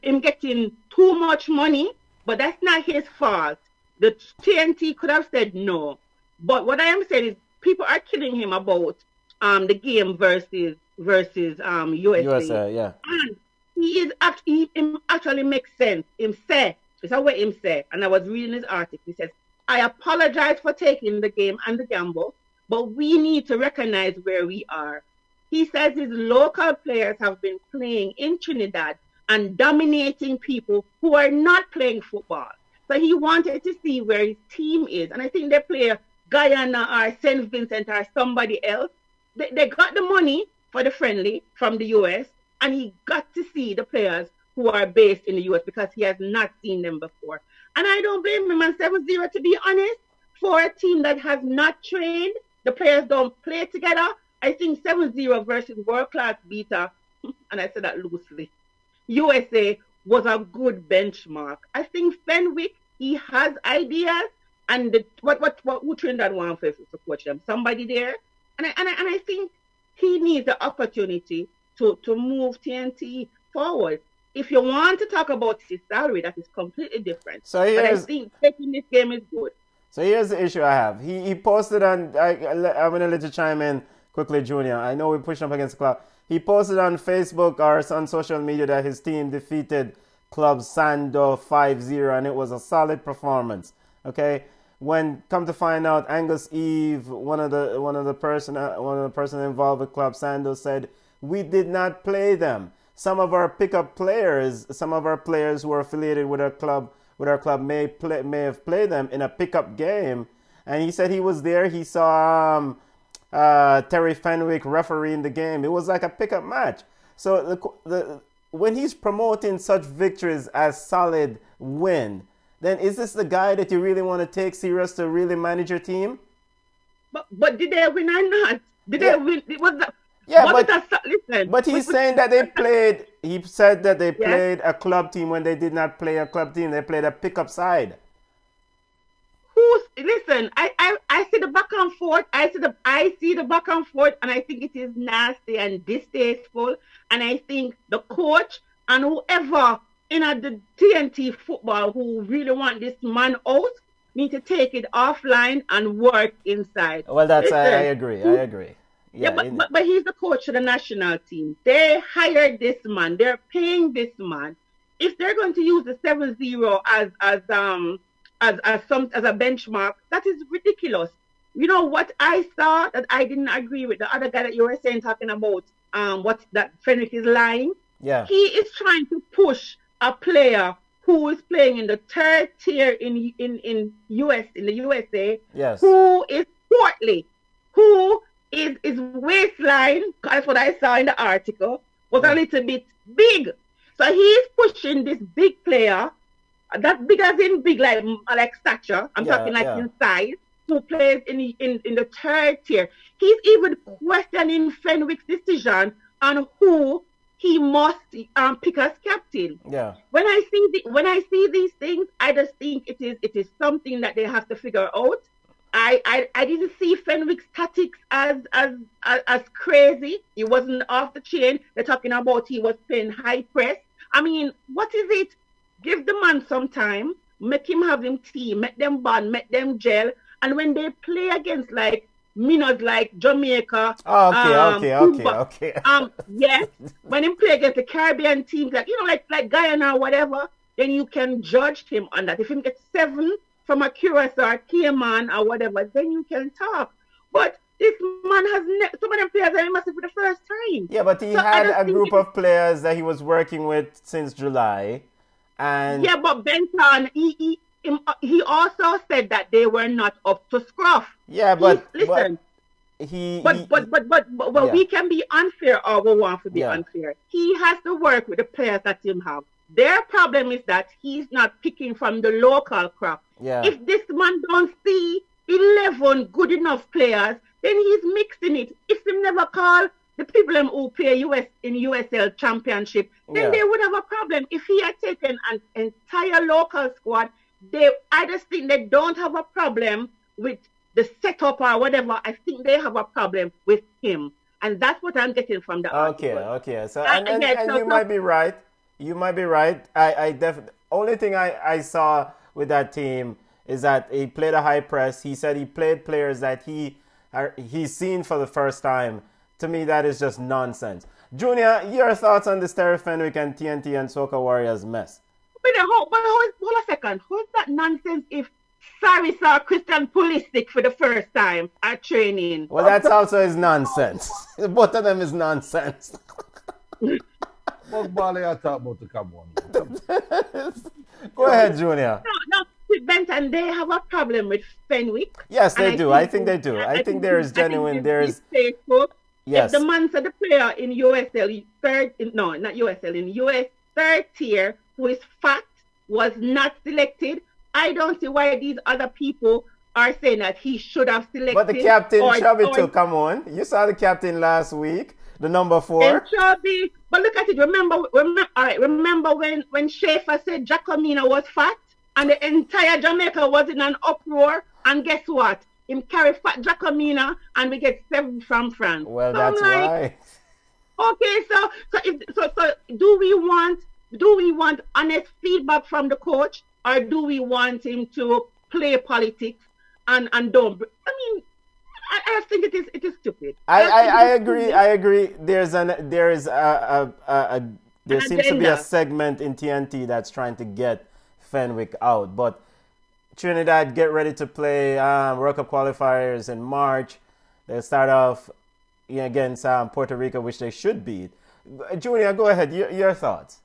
him getting too much money, but that's not his fault. The TNT could have said no. But what I am saying is people are killing him about the game versus USA. USA, yeah. And he is actually him actually makes sense. Him say, it's a way him say, and I was reading his article. He says, I apologize for taking the game and the gamble, but we need to recognize where we are. He says his local players have been playing in Trinidad and dominating people who are not playing football. So he wanted to see where his team is. And I think they play Guyana or St. Vincent or somebody else. They got the money for the friendly from the US, and he got to see the players who are based in the US because he has not seen them before. And I don't blame him on 7-0, to be honest, for a team that has not trained. The players don't play together. I think 7-0 versus world-class beta, and I said that loosely, USA was a good benchmark. I think Fenwick, he has ideas, and who Trinidad want for coach them? Somebody there, and I think he needs the opportunity to move TNT forward. If you want to talk about his salary, that is completely different. So but I think taking this game is good. So here's the issue I have. He posted on. I'm gonna let you chime in quickly, Junior. I know we're pushing up against the clock. He posted on Facebook or on social media that his team defeated Club Sando 5-0, and it was a solid performance. Okay. When come to find out, Angus Eve, one of the person involved with Club Sando, said we did not play them. Some of our pickup players, some of our players who are affiliated with our club may have played them in a pickup game. And he said he was there. He saw Terry Fenwick refereeing the game. It was like a pickup match. So when he's promoting such victories as solid win, then is this the guy that you really want to take serious to really manage your team? But did they win or not? Did they win? It was the, yeah, listen. But he's saying that they played. He said that they played a club team when they did not play a club team. They played a pickup side. Listen? I see the back and forth. I see the back and forth, and I think it is nasty and distasteful. And I think the coach and whoever in the TNT football who really want this man out need to take it offline and work inside. Well, I agree. Yeah, but he's the coach of the national team. They hired this man. They're paying this man. If they're going to use the 7-0 as a benchmark, that is ridiculous. You know what I saw that I didn't agree with? The other guy that you were saying, talking about what that Fenwick is lying. Yeah. He is trying to push a player who is playing in the third tier in the USA. Yes. Who is portly, who is waistline, that's what I saw in the article, was a little bit big. So he's pushing this big player, that big as in big like stature, I'm talking in size, who plays in the third tier. He's even questioning Fenwick's decision on who he must pick as captain. Yeah. When I see these things, I just think it is something that they have to figure out. I didn't see Fenwick's tactics as crazy. He wasn't off the chain. They're talking about he was playing high press. I mean, what is it? Give the man some time. Make him have him team. Make them bond. Make them gel. And when they play against Minos like Jamaica. Okay. Yes. When he play against the Caribbean teams, like Guyana or whatever, then you can judge him on that. If he gets 7 from a Curacao, Cayman or whatever, then you can talk. But this man has some of them players are massive for the first time. Yeah, but he had a group of players that he was working with since July, and but Benton, he also said that they were not up to scruff. Yeah, but listen. But we can be unfair or we want to be unfair. He has to work with the players that him have. Their problem is that he's not picking from the local crop. Yeah. If this man don't see 11 good enough players, then he's mixing it. If he never call the people who play in USL Championship, then they would have a problem. If he had taken an entire local squad, I just think they don't have a problem with the setup or whatever. I think they have a problem with him. And that's what I'm getting from the Okay, article. okay. So and you might be right. You might be right. I definitely only thing I saw with that team is that he played a high press. He said he played players that he's seen for the first time. To me, that is just nonsense. Junior, your thoughts on the Terry Fenwick and TNT and Soca Warriors mess? Hold a second. Who's that nonsense if Sarri saw Christian Pulisic for the first time at training? Well, that's also is nonsense. Both of them is nonsense. What ball are you talking about to come on? Go ahead, Junior. No, Benton, they have a problem with Fenwick. Yes, they do. I think they do. I think there is genuine. There is. Yes. If the man said the player in USL not USL, in US third tier who is fat was not selected, I don't see why these other people are saying that he should have selected. But the captain, Chubby, too, come on. You saw the captain last week, the number 4. Chubby, but look at it. Remember when Schaefer said Jacomina was fat and the entire Jamaica was in an uproar, and guess what? Him carry fat Jacomina and we get 7 from France. Well, so that's why. Okay, so do we want honest feedback from the coach, or do we want him to play politics and don't? I mean, I think it is stupid. I agree. There seems to be a segment in TNT that's trying to get Fenwick out, but Trinidad get ready to play World Cup qualifiers in March. They start off against Puerto Rico, which they should beat. Junior, go ahead. Your thoughts.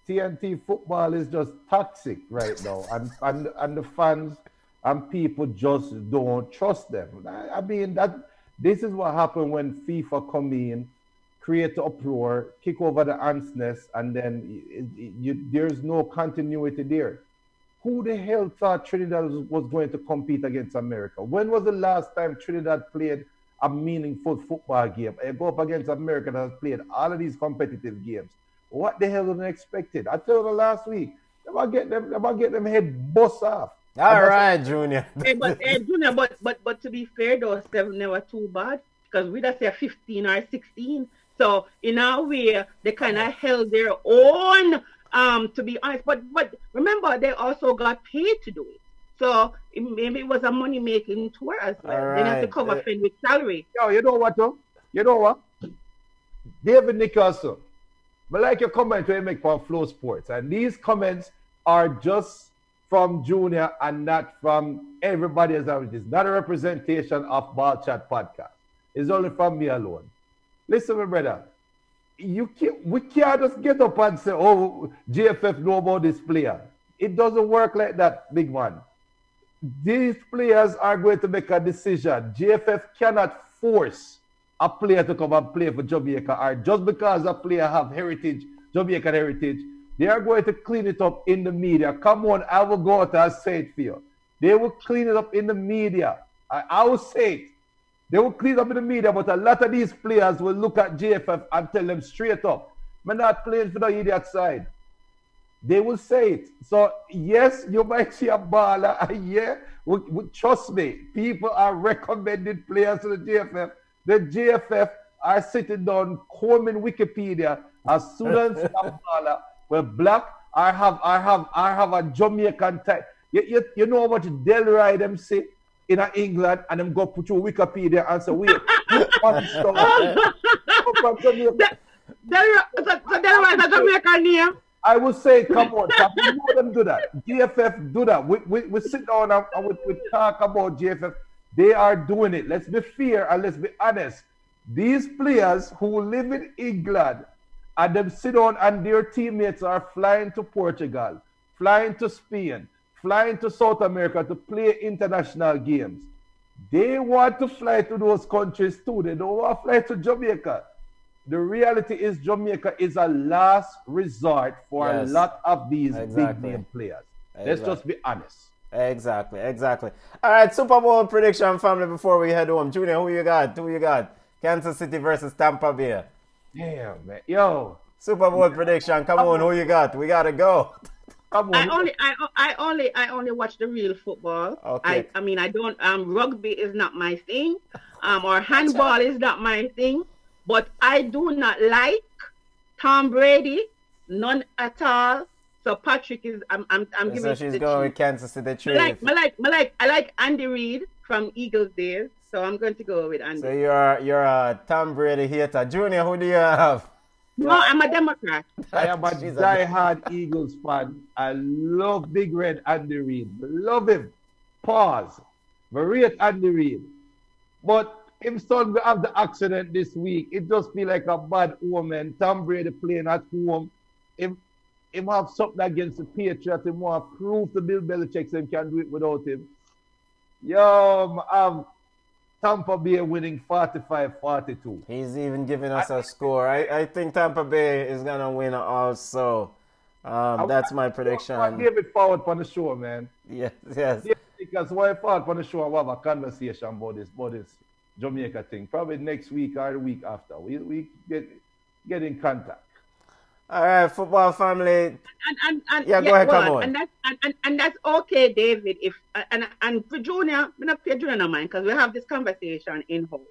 TNT football is just toxic right now, and the fans and people just don't trust them. I mean, this is what happened when FIFA come in, create uproar, kick over the ants nest, and then there's no continuity there. Who the hell thought Trinidad was going to compete against America? When was the last time Trinidad played a meaningful football game? I go up against America that has played all of these competitive games. What the hell was expected? I told them last week, they might get them head bust off. All right, Junior. Junior, but to be fair, those 7 never too bad, because we just say 15 or 16. So in our way, they kind of held their own. To be honest, but remember, they also got paid to do it. So maybe it was a money-making tour as well. Right. They have to cover Fenwick's salary. Yo, you know what, though? You know what? David Nicholson, I like your comment you make from FlowSports. And these comments are just from Junior and not from everybody else. It's not a representation of Ball Chat Podcast. It's only from me alone. Listen, my brother. We can't just get up and say, oh, GFF know about this player. It doesn't work like that, big man. These players are going to make a decision. GFF cannot force a player to come and play for Jamaica, or just because a player have heritage, Jamaican heritage, they are going to clean it up in the media. Come on, I will go out and say it for you. They will clean it up in the media. I will say it. They will clean up in the media, but a lot of these players will look at JFF and tell them straight up, I'm not playing for the idiot side. They will say it. So, yes, you might see a baller. Yeah, trust me, people are recommending players to the JFF. The JFF are sitting down, combing Wikipedia as soon as a baller, well, black, I have a Jamaican type. You know how much Delroy them say in England, and them go put you Wikipedia and say, wait, Delroy is a Jamaican name. I will say, come on, you know them do that. GFF do that. We sit down and we talk about GFF. They are doing it. Let's be fair and let's be honest. These players who live in England and them sit down and their teammates are flying to Portugal, flying to Spain, flying to South America to play international games. They want to fly to those countries too. They don't want to fly to Jamaica. The reality is Jamaica is a last resort for a lot of these big name players. Let's just be honest. Exactly. All right, Super Bowl prediction, family, before we head home. Junior, who you got? Kansas City versus Tampa Bay. Damn, man. Yo. Super Bowl prediction. Come on, who you got? We got to go. Come on. I only watch the real football. Okay. I mean I don't rugby is not my thing. Or handball is not my thing. But I do not like Tom Brady, none at all. So Patrick is I'm So giving it to she's the going with Chiefs. Kansas City Chiefs. I like Andy Reid from Eagles days. So I'm going to go with Andy. So you're a Tom Brady hater. Junior, who do you have? No, I'm a Democrat. I am a She's die-hard Eagles fan. I love Big Red Andy Reid. Love him. Pause. Rate Andy Reid. But him son will have the accident this week. It just feel like a bad omen. Tom Brady playing at home. Him have something against the Patriots. Him want to prove to Bill Belichick him can do it without him. Yo, Tampa Bay winning 45-42. He's even giving us a score. I think Tampa Bay is going to win also. That's my prediction. I gave it forward for the show, man. Yes, yes. Yeah, because why forward for the show, we'll have a conversation about this Jamaica thing. Probably next week or the week after. We get in contact. All right, football family. Yeah, go ahead, come on. And that's okay, David. If and for Junior, I'm not pay Junior no mind because we have this conversation in house.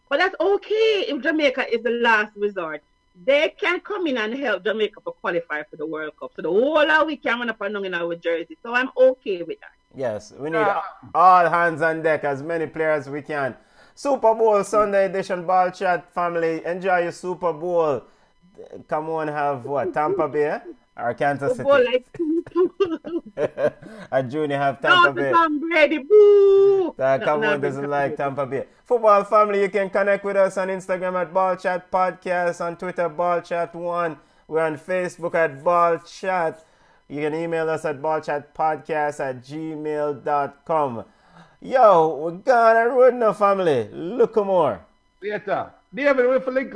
But that's okay if Jamaica is the last resort. They can come in and help Jamaica to qualify for the World Cup. So the whole of we can run up and down in our jersey. So I'm okay with that. Yes, we need all hands on deck, as many players as we can. Super Bowl Sunday edition Ball Chat family. Enjoy your Super Bowl. Come on, have what? Tampa Bay or Kansas City? And Junior have Tampa Bay. Tom Brady, boo! Come on, doesn't like Tampa Bay. Football family, you can connect with us on Instagram at Ball Chat Podcast, on Twitter Ball Chat 1. We're on Facebook at Ball Chat. You can email us at ballchatpodcast@gmail.com. Yo, we're gonna road now, family. Look more. Later. David, we're for link